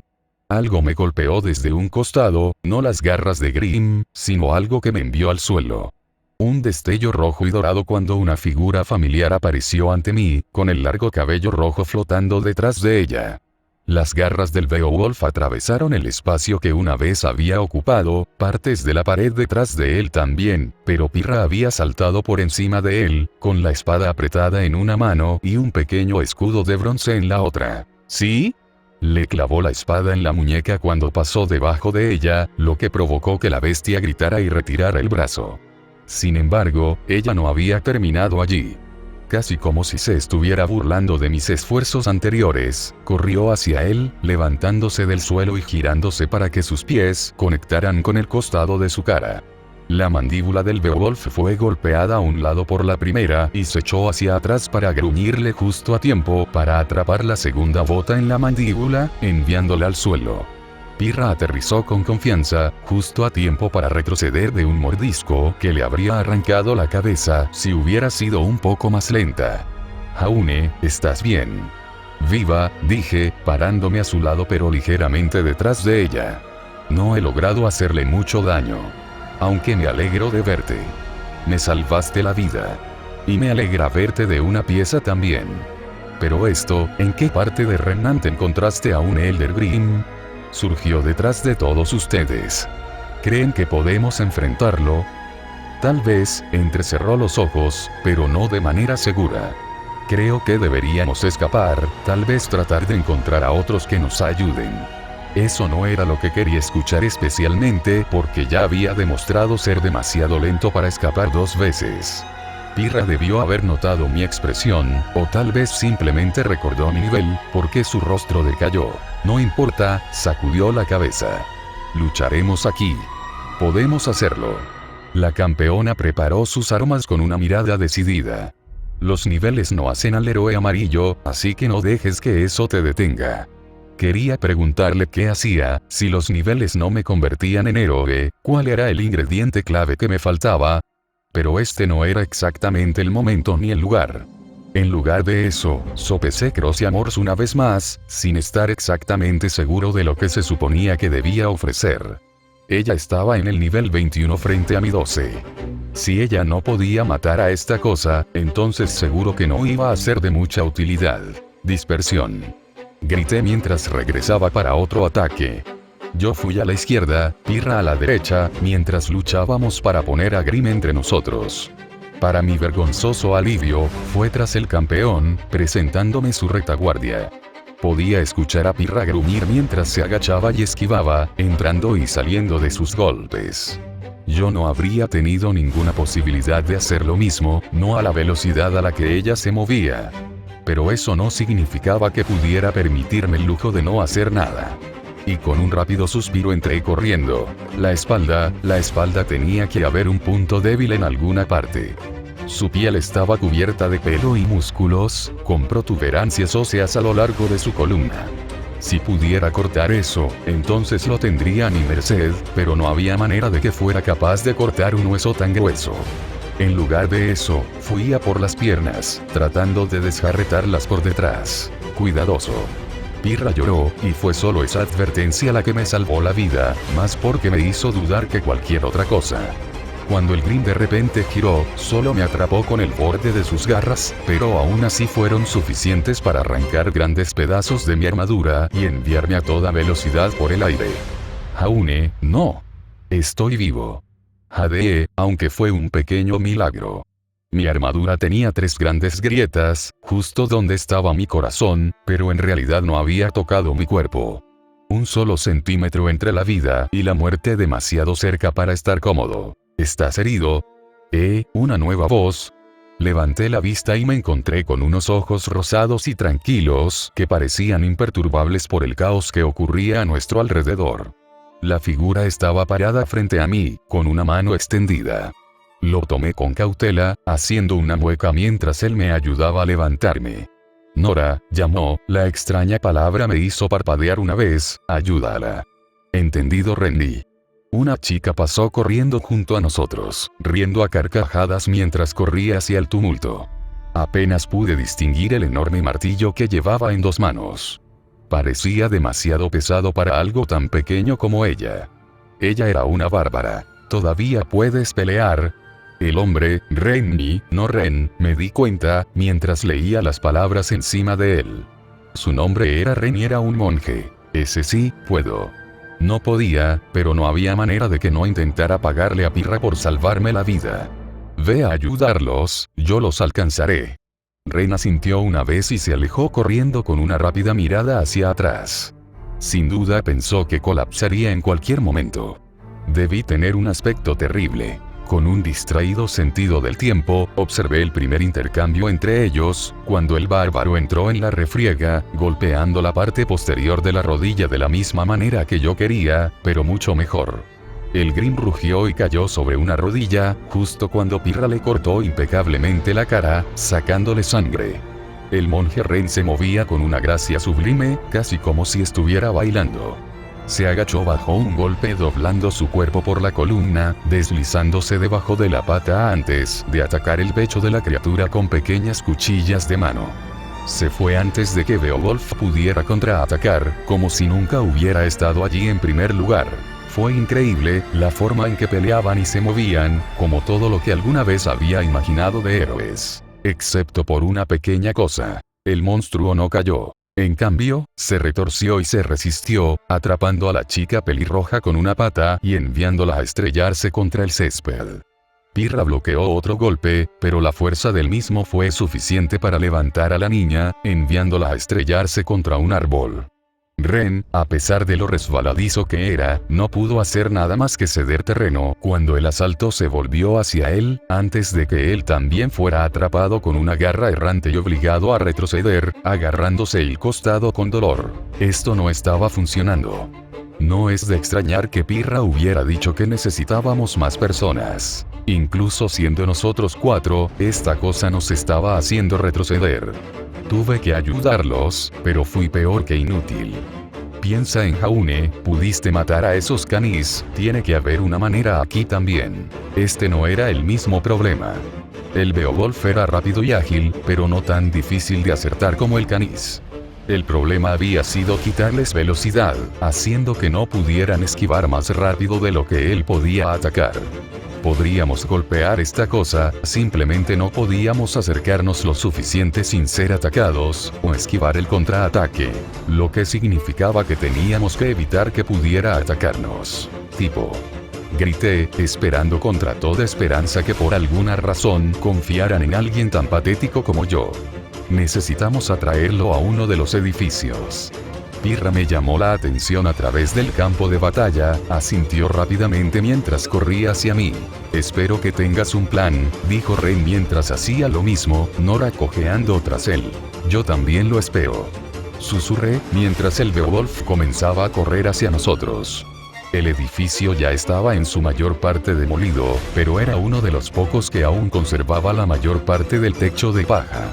[SPEAKER 1] Algo me golpeó desde un costado, no las garras de Grimm, sino algo que me envió al suelo. Un destello rojo y dorado cuando una figura familiar apareció ante mí, con el largo cabello rojo flotando detrás de ella. Las garras del Beowulf atravesaron el espacio que una vez había ocupado, partes de la pared detrás de él también, pero Pirra había saltado por encima de él, con la espada apretada en una mano y un pequeño escudo de bronce en la otra. ¿Sí? Le clavó la espada en la muñeca cuando pasó debajo de ella, lo que provocó que la bestia gritara y retirara el brazo. Sin embargo, ella no había terminado allí. Casi como si se estuviera burlando de mis esfuerzos anteriores, corrió hacia él, levantándose del suelo y girándose para que sus pies conectaran con el costado de su cara. La mandíbula del Beowulf fue golpeada a un lado por la primera y se echó hacia atrás para gruñirle justo a tiempo para atrapar la segunda bota en la mandíbula, enviándola al suelo. Pirra aterrizó con confianza, justo a tiempo para retroceder de un mordisco que le habría arrancado la cabeza si hubiera sido un poco más lenta. Jaune, ¿estás bien? Viva, dije, parándome a su lado pero ligeramente detrás de ella. No he logrado hacerle mucho daño. Aunque me alegro de verte. Me salvaste la vida. Y me alegra verte de una pieza también. Pero esto, ¿en qué parte de Remnant encontraste a un Elder Grimm? Surgió detrás de todos ustedes. ¿Creen que podemos enfrentarlo? Tal vez, entrecerró los ojos, pero no de manera segura. Creo que deberíamos escapar, tal vez tratar de encontrar a otros que nos ayuden. Eso no era lo que quería escuchar especialmente porque ya había demostrado ser demasiado lento para escapar 2 veces. Pirra debió haber notado mi expresión, o tal vez simplemente recordó mi nivel, porque su rostro decayó. No importa, sacudió la cabeza. Lucharemos aquí. Podemos hacerlo. La campeona preparó sus armas con una mirada decidida. Los niveles no hacen al héroe amarillo, así que no dejes que eso te detenga. Quería preguntarle qué hacía, si los niveles no me convertían en héroe, cuál era el ingrediente clave que me faltaba. Pero este no era exactamente el momento ni el lugar. En lugar de eso, sopesé Crosiamors una vez más, sin estar exactamente seguro de lo que se suponía que debía ofrecer. Ella estaba en el nivel 21 frente a mi 12. Si ella no podía matar a esta cosa, entonces seguro que no iba a ser de mucha utilidad. Dispersión. Grité mientras regresaba para otro ataque. Yo fui a la izquierda, Pirra a la derecha, mientras luchábamos para poner a Grimm entre nosotros. Para mi vergonzoso alivio, fue tras el campeón, presentándome su retaguardia. Podía escuchar a Pirra gruñir mientras se agachaba y esquivaba, entrando y saliendo de sus golpes. Yo no habría tenido ninguna posibilidad de hacer lo mismo, no a la velocidad a la que ella se movía. Pero eso no significaba que pudiera permitirme el lujo de no hacer nada. Y con un rápido suspiro entré corriendo. La espalda tenía que haber un punto débil en alguna parte. Su piel estaba cubierta de pelo y músculos, con protuberancias óseas a lo largo de su columna. Si pudiera cortar eso, entonces lo tendría a mi merced, pero no había manera de que fuera capaz de cortar un hueso tan grueso. En lugar de eso, fui a por las piernas, tratando de desjarretarlas por detrás. Cuidadoso. Pirra lloró, y fue solo esa advertencia la que me salvó la vida, más porque me hizo dudar que cualquier otra cosa. Cuando el Grim de repente giró, solo me atrapó con el borde de sus garras, pero aún así fueron suficientes para arrancar grandes pedazos de mi armadura y enviarme a toda velocidad por el aire. Jaune, no. Estoy vivo. Jadeé, aunque fue un pequeño milagro. Mi armadura tenía 3 grandes grietas, justo donde estaba mi corazón, pero en realidad no había tocado mi cuerpo. Un solo centímetro entre la vida y la muerte demasiado cerca para estar cómodo. ¿Estás herido? Una nueva voz. Levanté la vista y me encontré con unos ojos rosados y tranquilos que parecían imperturbables por el caos que ocurría a nuestro alrededor. La figura estaba parada frente a mí, con una mano extendida. Lo tomé con cautela, haciendo una mueca mientras él me ayudaba a levantarme. Nora, llamó, la extraña palabra me hizo parpadear una vez, ayúdala. Entendido, rendí. Una chica pasó corriendo junto a nosotros, riendo a carcajadas mientras corría hacia el tumulto. Apenas pude distinguir el enorme martillo que llevaba en 2 manos. Parecía demasiado pesado para algo tan pequeño como ella. Ella era una bárbara. ¿Todavía puedes pelear? El hombre, Renny, no Ren, me di cuenta, mientras leía las palabras encima de él. Su nombre era Ren y era un monje. Ese sí, puedo. No podía, pero no había manera de que no intentara pagarle a Pirra por salvarme la vida. Ve a ayudarlos, yo los alcanzaré. Ren asintió una vez y se alejó corriendo con una rápida mirada hacia atrás. Sin duda pensó que colapsaría en cualquier momento. Debí tener un aspecto terrible. Con un distraído sentido del tiempo, observé el primer intercambio entre ellos, cuando el bárbaro entró en la refriega, golpeando la parte posterior de la rodilla de la misma manera que yo quería, pero mucho mejor. El Grim rugió y cayó sobre una rodilla, justo cuando Pirra le cortó impecablemente la cara, sacándole sangre. El monje Ren se movía con una gracia sublime, casi como si estuviera bailando. Se agachó bajo un golpe doblando su cuerpo por la columna, deslizándose debajo de la pata antes de atacar el pecho de la criatura con pequeñas cuchillas de mano. Se fue antes de que Beowulf pudiera contraatacar, como si nunca hubiera estado allí en primer lugar. Fue increíble, la forma en que peleaban y se movían, como todo lo que alguna vez había imaginado de héroes. Excepto por una pequeña cosa. El monstruo no cayó. En cambio, se retorció y se resistió, atrapando a la chica pelirroja con una pata y enviándola a estrellarse contra el césped. Pirra bloqueó otro golpe, pero la fuerza del mismo fue suficiente para levantar a la niña, enviándola a estrellarse contra un árbol. Ren, a pesar de lo resbaladizo que era, no pudo hacer nada más que ceder terreno cuando el asalto se volvió hacia él, antes de que él también fuera atrapado con una garra errante y obligado a retroceder, agarrándose el costado con dolor. Esto no estaba funcionando. No es de extrañar que Pirra hubiera dicho que necesitábamos más personas. Incluso siendo nosotros 4, esta cosa nos estaba haciendo retroceder. Tuve que ayudarlos, pero fui peor que inútil. Piensa en Jaune, pudiste matar a esos canis, tiene que haber una manera aquí también. Este no era el mismo problema. El Beowulf era rápido y ágil, pero no tan difícil de acertar como el canis. El problema había sido quitarles velocidad, haciendo que no pudieran esquivar más rápido de lo que él podía atacar. Podríamos golpear esta cosa, simplemente no podíamos acercarnos lo suficiente sin ser atacados, o esquivar el contraataque, lo que significaba que teníamos que evitar que pudiera atacarnos. Tipo. Grité, esperando contra toda esperanza que por alguna razón confiaran en alguien tan patético como yo. necesitamos atraerlo a uno de los edificios. Pirra me llamó la atención a través del campo de batalla, asintió rápidamente mientras corría hacia mí. Espero que tengas un plan, dijo Ren mientras hacía lo mismo, Nora cojeando tras él. Yo también lo espero. Susurré, mientras el Beowulf comenzaba a correr hacia nosotros. El edificio ya estaba en su mayor parte demolido, pero era uno de los pocos que aún conservaba la mayor parte del techo de paja.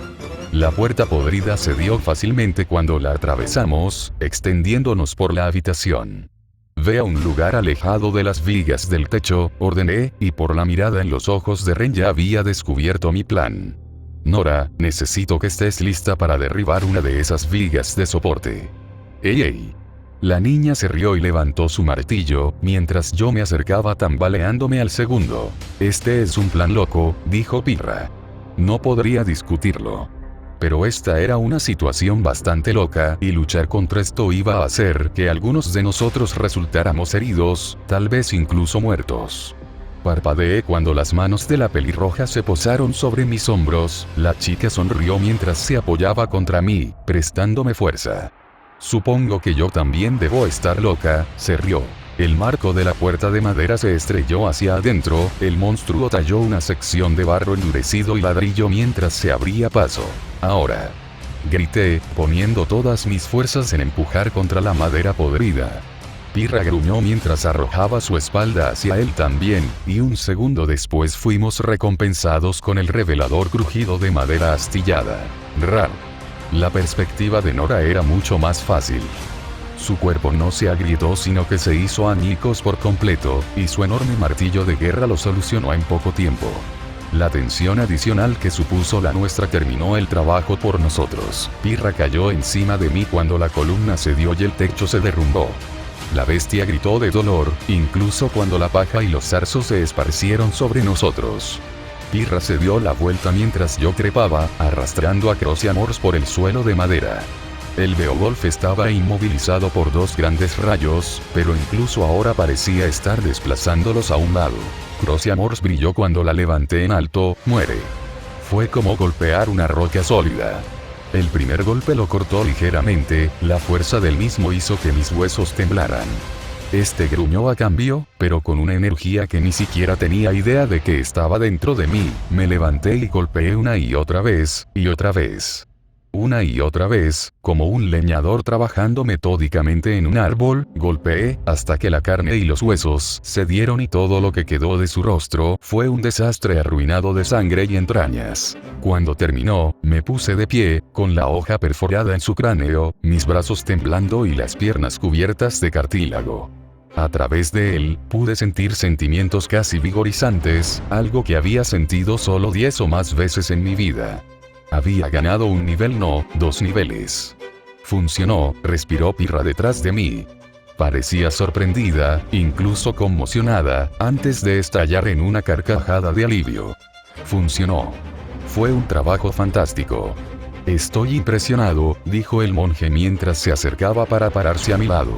[SPEAKER 1] La puerta podrida cedió fácilmente cuando la atravesamos, extendiéndonos por la habitación. Ve a un lugar alejado de las vigas del techo, ordené, y por la mirada en los ojos de Ren ya había descubierto mi plan. Nora, necesito que estés lista para derribar una de esas vigas de soporte. ¡Ey! La niña se rió y levantó su martillo, mientras yo me acercaba tambaleándome al segundo. Este es un plan loco, dijo Pirra. No podría discutirlo. Pero esta era una situación bastante loca, y luchar contra esto iba a hacer que algunos de nosotros resultáramos heridos, tal vez incluso muertos. Parpadeé cuando las manos de la pelirroja se posaron sobre mis hombros, la chica sonrió mientras se apoyaba contra mí, prestándome fuerza. Supongo que yo también debo estar loca, se rió. El marco de la puerta de madera se estrelló hacia adentro, el monstruo talló una sección de barro endurecido y ladrillo mientras se abría paso. Ahora. Grité, poniendo todas mis fuerzas en empujar contra la madera podrida. Pirra gruñó mientras arrojaba su espalda hacia él también, y un segundo después fuimos recompensados con el revelador crujido de madera astillada. Rar. La perspectiva de Nora era mucho más fácil. Su cuerpo no se agrietó sino que se hizo añicos por completo, y su enorme martillo de guerra lo solucionó en poco tiempo. La tensión adicional que supuso la nuestra terminó el trabajo por nosotros. Pirra cayó encima de mí cuando la columna cedió y el techo se derrumbó. La bestia gritó de dolor, incluso cuando la paja y los zarzos se esparcieron sobre nosotros. Pirra se dio la vuelta mientras yo trepaba, arrastrando a Crosiamors por el suelo de madera. El Beowulf estaba inmovilizado por dos grandes rayos, pero incluso ahora parecía estar desplazándolos a un lado. Crosiamors brilló cuando la levanté en alto, muere. Fue como golpear una roca sólida. El primer golpe lo cortó ligeramente, la fuerza del mismo hizo que mis huesos temblaran. Este gruñó a cambio, pero con una energía que ni siquiera tenía idea de que estaba dentro de mí. Me levanté y golpeé una y otra vez, y otra vez. Una y otra vez, como un leñador trabajando metódicamente en un árbol, golpeé, hasta que la carne y los huesos cedieron y todo lo que quedó de su rostro fue un desastre arruinado de sangre y entrañas. Cuando terminó, me puse de pie, con la hoja perforada en su cráneo, mis brazos temblando y las piernas cubiertas de cartílago. A través de él, pude sentir sentimientos casi vigorizantes, algo que había sentido solo 10 o más veces en mi vida. Había ganado un nivel, no, 2 niveles. Funcionó, respiró Pirra detrás de mí. Parecía sorprendida, incluso conmocionada, antes de estallar en una carcajada de alivio. Funcionó. Fue un trabajo fantástico. Estoy impresionado, dijo el monje mientras se acercaba para pararse a mi lado.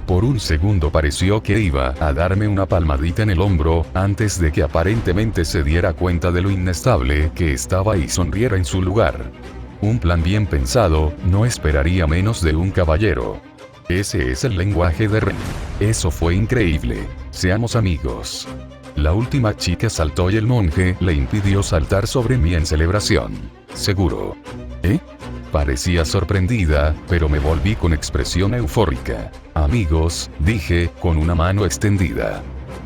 [SPEAKER 1] Por un segundo pareció que iba a darme una palmadita en el hombro, antes de que aparentemente se diera cuenta de lo inestable que estaba y sonriera en su lugar. Un plan bien pensado, no esperaría menos de un caballero. Ese es el lenguaje de Ren. Eso fue increíble. Seamos amigos. La última chica saltó y el monje le impidió saltar sobre mí en celebración. ¿Seguro? ¿Eh? Parecía sorprendida, pero me volví con expresión eufórica. Amigos, dije, con una mano extendida.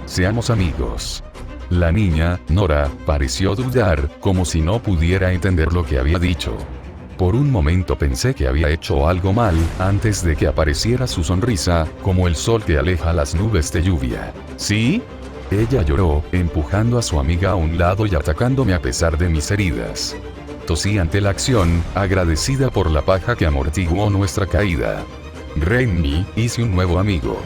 [SPEAKER 1] Seamos amigos. La niña, Nora, pareció dudar, como si no pudiera entender lo que había dicho. Por un momento pensé que había hecho algo mal, antes de que apareciera su sonrisa, como el sol que aleja las nubes de lluvia. ¿Sí? Ella lloró, empujando a su amiga a un lado y atacándome a pesar de mis heridas. Tosí ante la acción, agradecida por la paja que amortiguó nuestra caída. Renny, hice un nuevo amigo.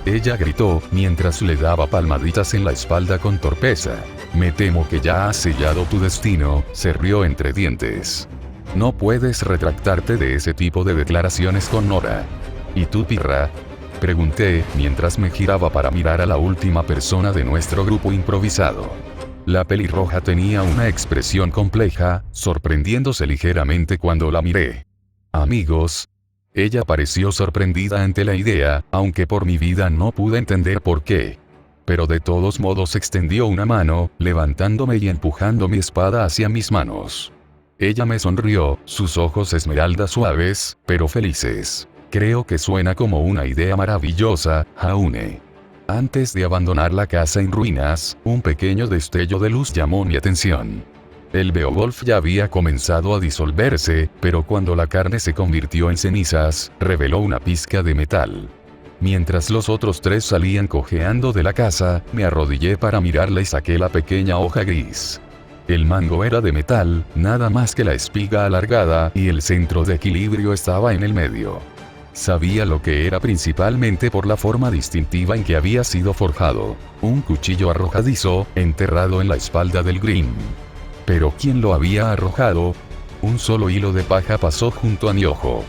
[SPEAKER 1] Ella gritó, mientras le daba palmaditas en la espalda con torpeza. Me temo que ya has sellado tu destino, se rió entre dientes. No puedes retractarte de ese tipo de declaraciones con Nora. ¿Y tú, Pirra? Pregunté, mientras me giraba para mirar a la última persona de nuestro grupo improvisado. La pelirroja tenía una expresión compleja, sorprendiéndose ligeramente cuando la miré. Amigos. Ella pareció sorprendida ante la idea, aunque por mi vida no pude entender por qué. Pero de todos modos extendió una mano, levantándome y empujando mi espada hacia mis manos. Ella me sonrió, sus ojos esmeraldas suaves, pero felices. Creo que suena como una idea maravillosa, Jaune. Antes de abandonar la casa en ruinas, un pequeño destello de luz llamó mi atención. El Beowulf ya había comenzado a disolverse, pero cuando la carne se convirtió en cenizas, reveló una pizca de metal. Mientras los otros tres salían cojeando de la casa, me arrodillé para mirarla y saqué la pequeña hoja gris. El mango era de metal, nada más que la espiga alargada, y el centro de equilibrio estaba en el medio. Sabía lo que era principalmente por la forma distintiva en que había sido forjado. Un cuchillo arrojadizo, enterrado en la espalda del Grimm. Pero ¿quién lo había arrojado? Un solo hilo de paja pasó junto a mi ojo.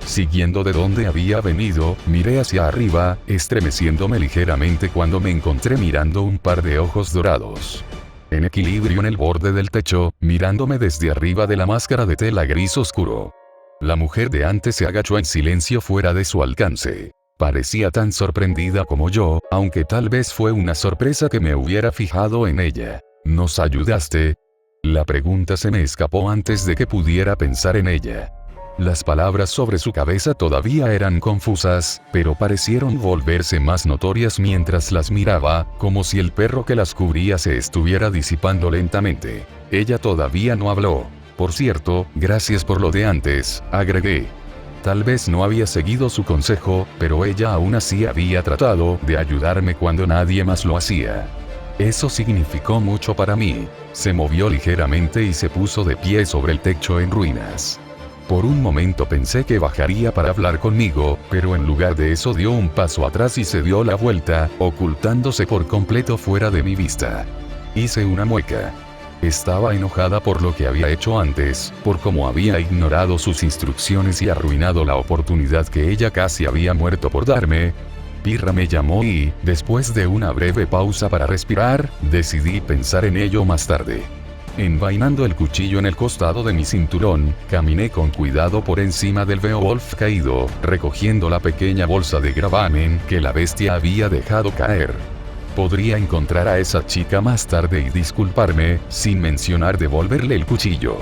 [SPEAKER 1] Siguiendo de donde había venido, miré hacia arriba, estremeciéndome ligeramente cuando me encontré mirando un par de ojos dorados. En equilibrio en el borde del techo, mirándome desde arriba de la máscara de tela gris oscuro. La mujer de antes se agachó en silencio fuera de su alcance. Parecía tan sorprendida como yo, aunque tal vez fue una sorpresa que me hubiera fijado en ella. ¿Nos ayudaste? La pregunta se me escapó antes de que pudiera pensar en ella. Las palabras sobre su cabeza todavía eran confusas, pero parecieron volverse más notorias mientras las miraba, como si el perro que las cubría se estuviera disipando lentamente. Ella todavía no habló. Por cierto, gracias por lo de antes, agregué. Tal vez no había seguido su consejo, pero ella aún así había tratado de ayudarme cuando nadie más lo hacía. Eso significó mucho para mí. Se movió ligeramente y se puso de pie sobre el techo en ruinas. Por un momento pensé que bajaría para hablar conmigo, pero en lugar de eso dio un paso atrás y se dio la vuelta, ocultándose por completo fuera de mi vista. Hice una mueca. Estaba enojada por lo que había hecho antes, por cómo había ignorado sus instrucciones y arruinado la oportunidad que ella casi había muerto por darme. Pirra me llamó y, después de una breve pausa para respirar, decidí pensar en ello más tarde. Envainando el cuchillo en el costado de mi cinturón, caminé con cuidado por encima del Beowulf caído, recogiendo la pequeña bolsa de gravamen que la bestia había dejado caer. Podría encontrar a esa chica más tarde y disculparme, sin mencionar devolverle el cuchillo.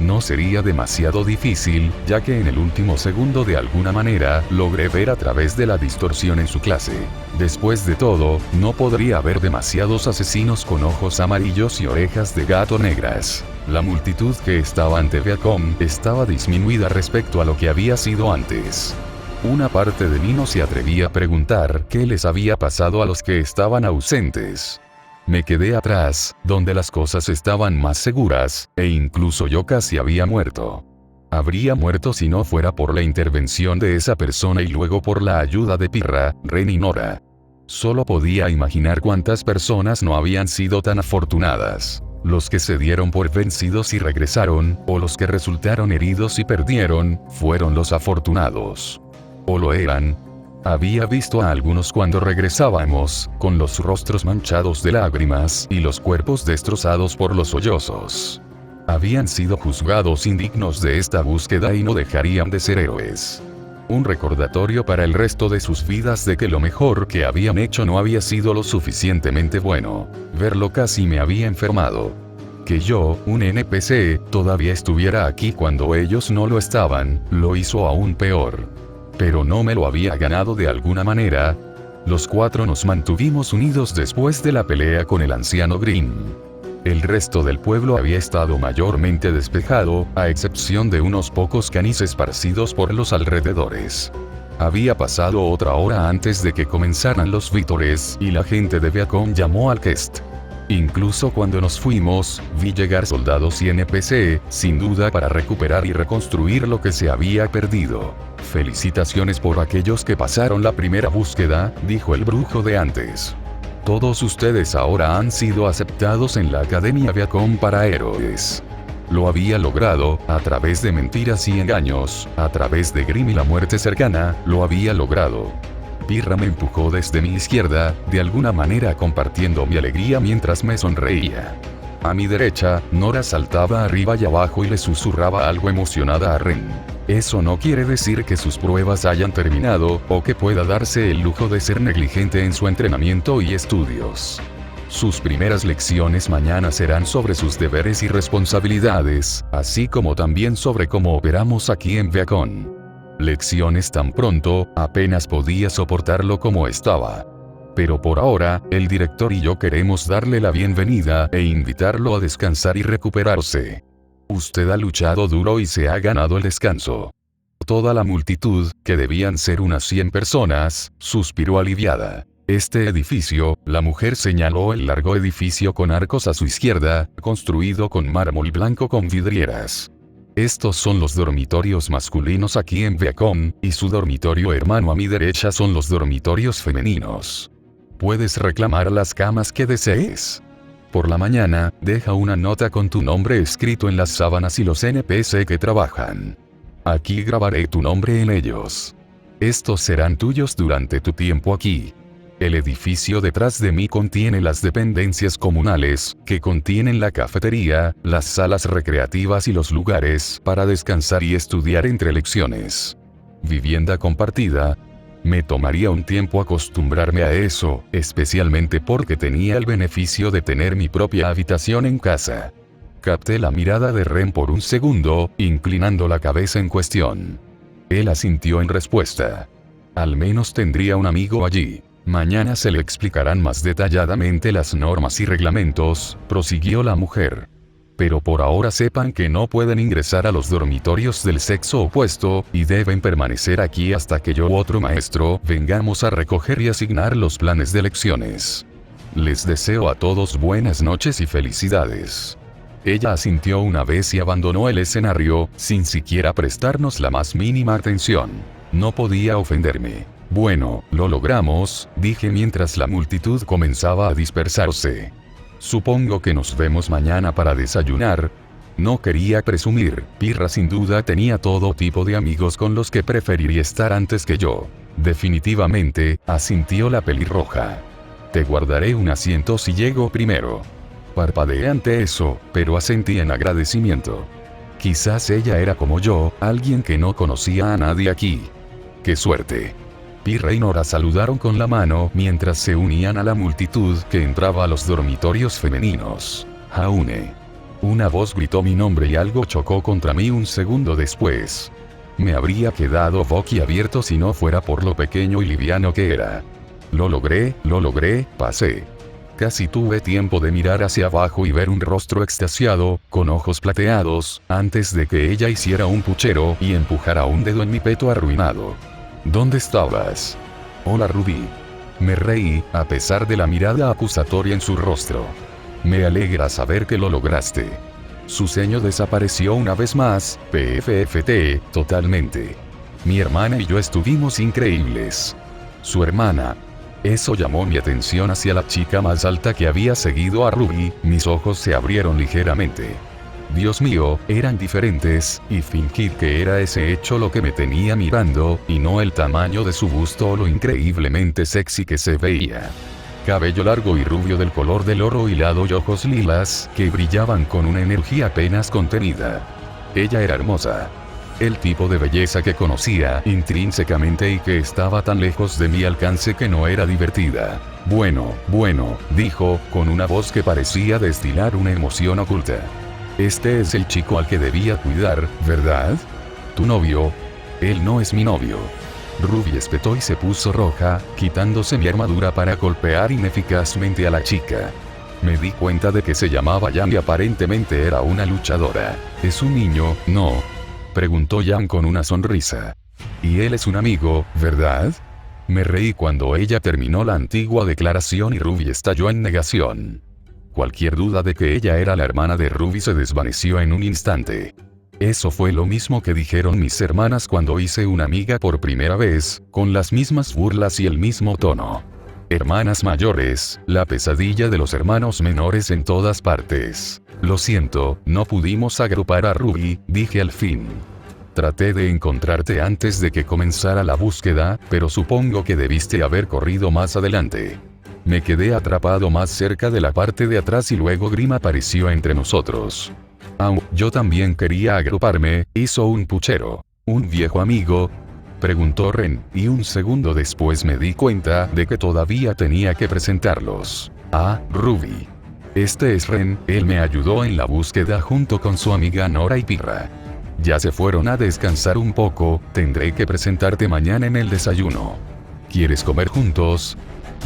[SPEAKER 1] No sería demasiado difícil, ya que en el último segundo de alguna manera, logré ver a través de la distorsión en su clase. Después de todo, no podría haber demasiados asesinos con ojos amarillos y orejas de gato negras. La multitud que estaba ante Beacom estaba disminuida respecto a lo que había sido antes. Una parte de mí no se atrevía a preguntar qué les había pasado a los que estaban ausentes. Me quedé atrás, donde las cosas estaban más seguras, e incluso yo casi había muerto. Habría muerto si no fuera por la intervención de esa persona y luego por la ayuda de Pirra, Ren y Nora. Solo podía imaginar cuántas personas no habían sido tan afortunadas. Los que se dieron por vencidos y regresaron, o los que resultaron heridos y perdieron, fueron los afortunados. O lo eran. Había visto a algunos cuando regresábamos, con los rostros manchados de lágrimas y los cuerpos destrozados por los sollozos. Habían sido juzgados indignos de esta búsqueda y no dejarían de ser héroes. Un recordatorio para el resto de sus vidas de que lo mejor que habían hecho no había sido lo suficientemente bueno. Verlo casi me había enfermado. Que yo, un NPC, todavía estuviera aquí cuando ellos no lo estaban, lo hizo aún peor. Pero no me lo había ganado de alguna manera. Los cuatro nos mantuvimos unidos después de la pelea con el anciano Grimm. El resto del pueblo había estado mayormente despejado, a excepción de unos pocos canis esparcidos por los alrededores. Había pasado otra hora antes de que comenzaran los vítores, y la gente de Beacon llamó al Kest. Incluso cuando nos fuimos, vi llegar soldados y NPC, sin duda para recuperar y reconstruir lo que se había perdido. Felicitaciones por aquellos que pasaron la primera búsqueda, dijo el brujo de antes. Todos ustedes ahora han sido aceptados en la Academia Beacon para héroes. Lo había logrado, a través de mentiras y engaños, a través de Grimm y la muerte cercana, lo había logrado. Pirra me empujó desde mi izquierda, de alguna manera compartiendo mi alegría mientras me sonreía. A mi derecha, Nora saltaba arriba y abajo y le susurraba algo emocionada a Ren. Eso no quiere decir que sus pruebas hayan terminado, o que pueda darse el lujo de ser negligente en su entrenamiento y estudios. Sus primeras lecciones mañana serán sobre sus deberes y responsabilidades, así como también sobre cómo operamos aquí en Beacon. Lecciones tan pronto, apenas podía soportarlo como estaba. Pero por ahora, el director y yo queremos darle la bienvenida e invitarlo a descansar y recuperarse. Usted ha luchado duro y se ha ganado el descanso. Toda la multitud, que debían ser unas 100 personas, suspiró aliviada. Este edificio, la mujer señaló el largo edificio con arcos a su izquierda, construido con mármol blanco con vidrieras. Estos son los dormitorios masculinos aquí en Beacon, y su dormitorio hermano a mi derecha son los dormitorios femeninos. Puedes reclamar las camas que desees. Por la mañana, deja una nota con tu nombre escrito en las sábanas y los NPC que trabajan. Aquí grabaré tu nombre en ellos. Estos serán tuyos durante tu tiempo aquí. El edificio detrás de mí contiene las dependencias comunales, que contienen la cafetería, las salas recreativas y los lugares para descansar y estudiar entre lecciones. Vivienda compartida. Me tomaría un tiempo acostumbrarme a eso, especialmente porque tenía el beneficio de tener mi propia habitación en casa. Capté la mirada de Ren por un segundo, inclinando la cabeza en cuestión. Él asintió en respuesta. Al menos tendría un amigo allí. Mañana se le explicarán más detalladamente las normas y reglamentos, prosiguió la mujer. Pero por ahora sepan que no pueden ingresar a los dormitorios del sexo opuesto, y deben permanecer aquí hasta que yo u otro maestro vengamos a recoger y asignar los planes de lecciones. Les deseo a todos buenas noches y felicidades. Ella asintió una vez y abandonó el escenario, sin siquiera prestarnos la más mínima atención. No podía ofenderme. Bueno, lo logramos, dije mientras la multitud comenzaba a dispersarse. Supongo que nos vemos mañana para desayunar. No quería presumir, Pirra sin duda tenía todo tipo de amigos con los que preferiría estar antes que yo. Definitivamente, asintió la pelirroja. Te guardaré un asiento si llego primero. Parpadeé ante eso, pero asentí en agradecimiento. Quizás ella era como yo, alguien que no conocía a nadie aquí. ¡Qué suerte! Pirra y Nora saludaron con la mano mientras se unían a la multitud que entraba a los dormitorios femeninos. Jaune. Una voz gritó mi nombre y algo chocó contra mí un segundo después. Me habría quedado boquiabierto si no fuera por lo pequeño y liviano que era. Lo logré, pasé. Casi tuve tiempo de mirar hacia abajo y ver un rostro extasiado, con ojos plateados, antes de que ella hiciera un puchero y empujara un dedo en mi peto arruinado. ¿Dónde estabas? Hola Ruby. Me reí, a pesar de la mirada acusatoria en su rostro. Me alegra saber que lo lograste. Su ceño desapareció una vez más, PFFT, totalmente. Mi hermana y yo estuvimos increíbles. Su hermana. Eso llamó mi atención hacia la chica más alta que había seguido a Ruby, mis ojos se abrieron ligeramente. Dios mío, eran diferentes, y fingir que era ese hecho lo que me tenía mirando, y no el tamaño de su busto o lo increíblemente sexy que se veía. Cabello largo y rubio del color del oro hilado y ojos lilas, que brillaban con una energía apenas contenida. Ella era hermosa. El tipo de belleza que conocía intrínsecamente y que estaba tan lejos de mi alcance que no era divertida. Bueno, dijo, con una voz que parecía destilar una emoción oculta. Este es el chico al que debía cuidar, ¿verdad? ¿Tu novio? Él no es mi novio. Ruby espetó y se puso roja, quitándose mi armadura para golpear ineficazmente a la chica. Me di cuenta de que se llamaba Jan y aparentemente era una luchadora. ¿Es un niño, no? Preguntó Jan con una sonrisa. Y él es un amigo, ¿verdad? Me reí cuando ella terminó la antigua declaración y Ruby estalló en negación. Cualquier duda de que ella era la hermana de Ruby se desvaneció en un instante. Eso fue lo mismo que dijeron mis hermanas cuando hice una amiga por primera vez, con las mismas burlas y el mismo tono. Hermanas mayores, la pesadilla de los hermanos menores en todas partes. Lo siento, no pudimos agrupar a Ruby, dije al fin. Traté de encontrarte antes de que comenzara la búsqueda, pero supongo que debiste haber corrido más adelante. Me quedé atrapado más cerca de la parte de atrás y luego Grim apareció entre nosotros. Yo también quería agruparme, hizo un puchero. ¿Un viejo amigo?, preguntó Ren, y un segundo después me di cuenta de que todavía tenía que presentarlos. Ruby. Este es Ren, él me ayudó en la búsqueda junto con su amiga Nora y Pirra. Ya se fueron a descansar un poco, tendré que presentarte mañana en el desayuno. ¿Quieres comer juntos?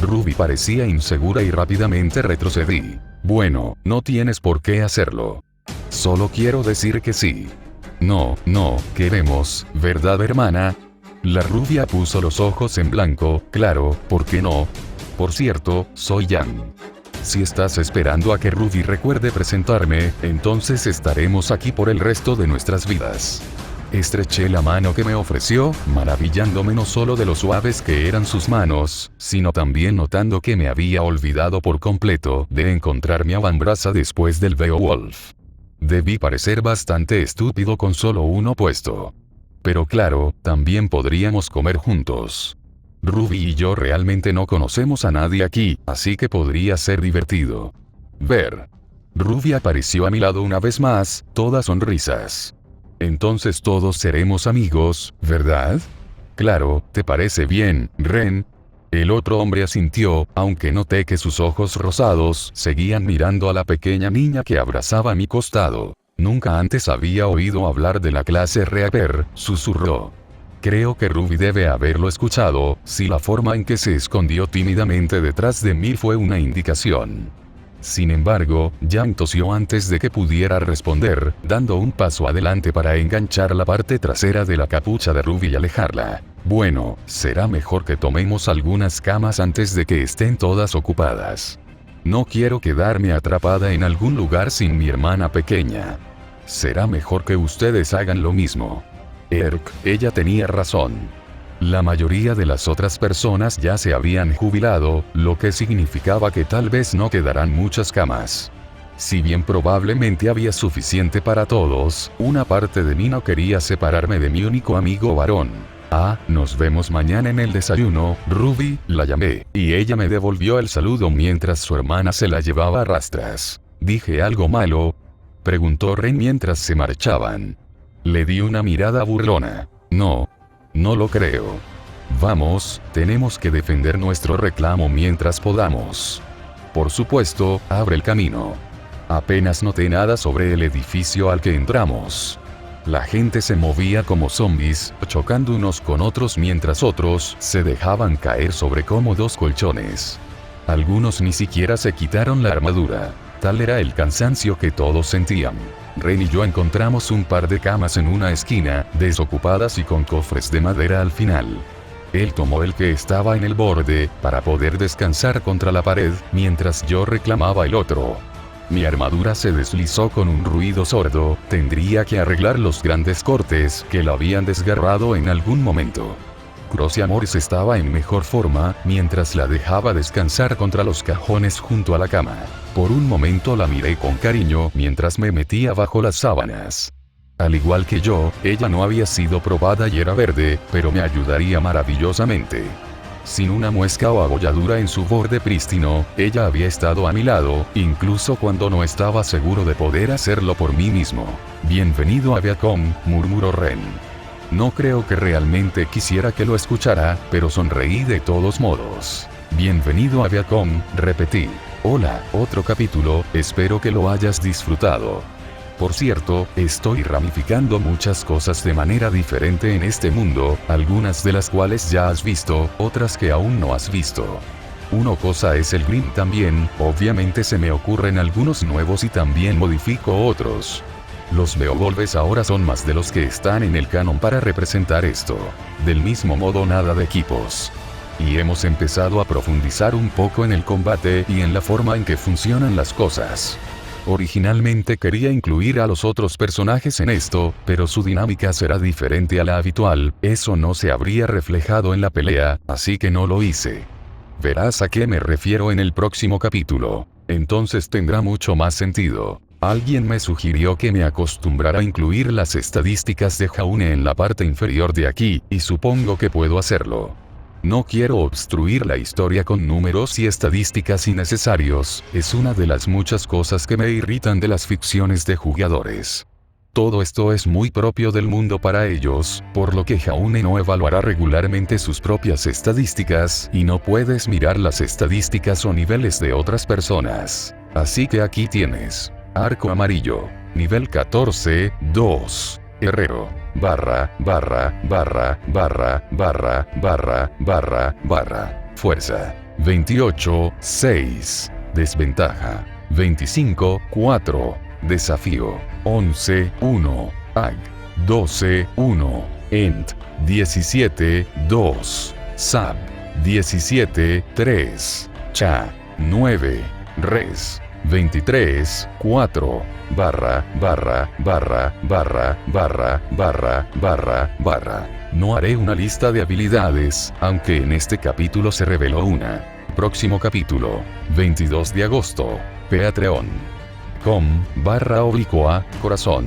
[SPEAKER 1] Ruby parecía insegura y rápidamente retrocedí. Bueno, no tienes por qué hacerlo. Solo quiero decir que sí. No, queremos, ¿verdad, hermana? La rubia puso los ojos en blanco. Claro, ¿por qué no? Por cierto, soy Jan. Si estás esperando a que Ruby recuerde presentarme, entonces estaremos aquí por el resto de nuestras vidas. Estreché la mano que me ofreció, maravillándome no solo de lo suaves que eran sus manos, sino también notando que me había olvidado por completo de encontrarme a Vanbrasa después del Beowulf. Debí parecer bastante estúpido con solo uno puesto. Pero claro, también podríamos comer juntos. Ruby y yo realmente no conocemos a nadie aquí, así que podría ser divertido. Ver. Ruby apareció a mi lado una vez más, toda sonrisas. Entonces todos seremos amigos, ¿verdad? Claro, ¿te parece bien, Ren? El otro hombre asintió, aunque noté que sus ojos rosados seguían mirando a la pequeña niña que abrazaba a mi costado. Nunca antes había oído hablar de la clase Reaper, susurró. Creo que Ruby debe haberlo escuchado, si la forma en que se escondió tímidamente detrás de mí fue una indicación. Sin embargo, Jan tosió antes de que pudiera responder, dando un paso adelante para enganchar la parte trasera de la capucha de Ruby y alejarla. Bueno, será mejor que tomemos algunas camas antes de que estén todas ocupadas. No quiero quedarme atrapada en algún lugar sin mi hermana pequeña. Será mejor que ustedes hagan lo mismo. Ella tenía razón. La mayoría de las otras personas ya se habían jubilado, lo que significaba que tal vez no quedarán muchas camas. Si bien probablemente había suficiente para todos, una parte de mí no quería separarme de mi único amigo varón. Nos vemos mañana en el desayuno, Ruby, la llamé, y ella me devolvió el saludo mientras su hermana se la llevaba a rastras. ¿Dije algo malo?, preguntó Ren mientras se marchaban. Le di una mirada burlona. No lo creo. Vamos, tenemos que defender nuestro reclamo mientras podamos. Por supuesto, abre el camino. Apenas noté nada sobre el edificio al que entramos. La gente se movía como zombies, chocando unos con otros mientras otros se dejaban caer sobre cómodos colchones. Algunos ni siquiera se quitaron la armadura. Tal era el cansancio que todos sentían. Ren y yo encontramos un par de camas en una esquina, desocupadas y con cofres de madera al final. Él tomó el que estaba en el borde, para poder descansar contra la pared, mientras yo reclamaba el otro. Mi armadura se deslizó con un ruido sordo, tendría que arreglar los grandes cortes que la habían desgarrado en algún momento. Cross y Amores estaba en mejor forma, mientras la dejaba descansar contra los cajones junto a la cama. Por un momento la miré con cariño mientras me metía bajo las sábanas. Al igual que yo, ella no había sido probada y era verde, pero me ayudaría maravillosamente. Sin una muesca o abolladura en su borde prístino, ella había estado a mi lado, incluso cuando no estaba seguro de poder hacerlo por mí mismo. Bienvenido a Viacom, murmuró Ren. No creo que realmente quisiera que lo escuchara, pero sonreí de todos modos. Bienvenido a Viacom, repetí. Hola, otro capítulo, espero que lo hayas disfrutado. Por cierto, estoy ramificando muchas cosas de manera diferente en este mundo, algunas de las cuales ya has visto, otras que aún no has visto. Una cosa es el Grimm también, obviamente se me ocurren algunos nuevos y también modifico otros. Los Beowulfs ahora son más de los que están en el canon para representar esto. Del mismo modo nada de equipos. Y hemos empezado a profundizar un poco en el combate y en la forma en que funcionan las cosas. Originalmente quería incluir a los otros personajes en esto, pero su dinámica será diferente a la habitual, eso no se habría reflejado en la pelea, así que no lo hice. Verás a qué me refiero en el próximo capítulo. Entonces tendrá mucho más sentido. Alguien me sugirió que me acostumbrara a incluir las estadísticas de Jaune en la parte inferior de aquí, y supongo que puedo hacerlo. No quiero obstruir la historia con números y estadísticas innecesarios, es una de las muchas cosas que me irritan de las ficciones de jugadores. Todo esto es muy propio del mundo para ellos, por lo que Jaune no evaluará regularmente sus propias estadísticas, y no puedes mirar las estadísticas o niveles de otras personas. Así que aquí tienes. Arco amarillo. Nivel 14, 2. Herrero. Fuerza. 28, 6. Desventaja. 25, 4. Desafío. 11, 1. Ag. 12, 1. Ent. 17, 2. Sab. 17, 3. Cha. 9. Res. 23, 4. No haré una lista de habilidades, aunque en este capítulo se reveló una. Próximo capítulo. 22 de agosto. Patreon.com/corazón.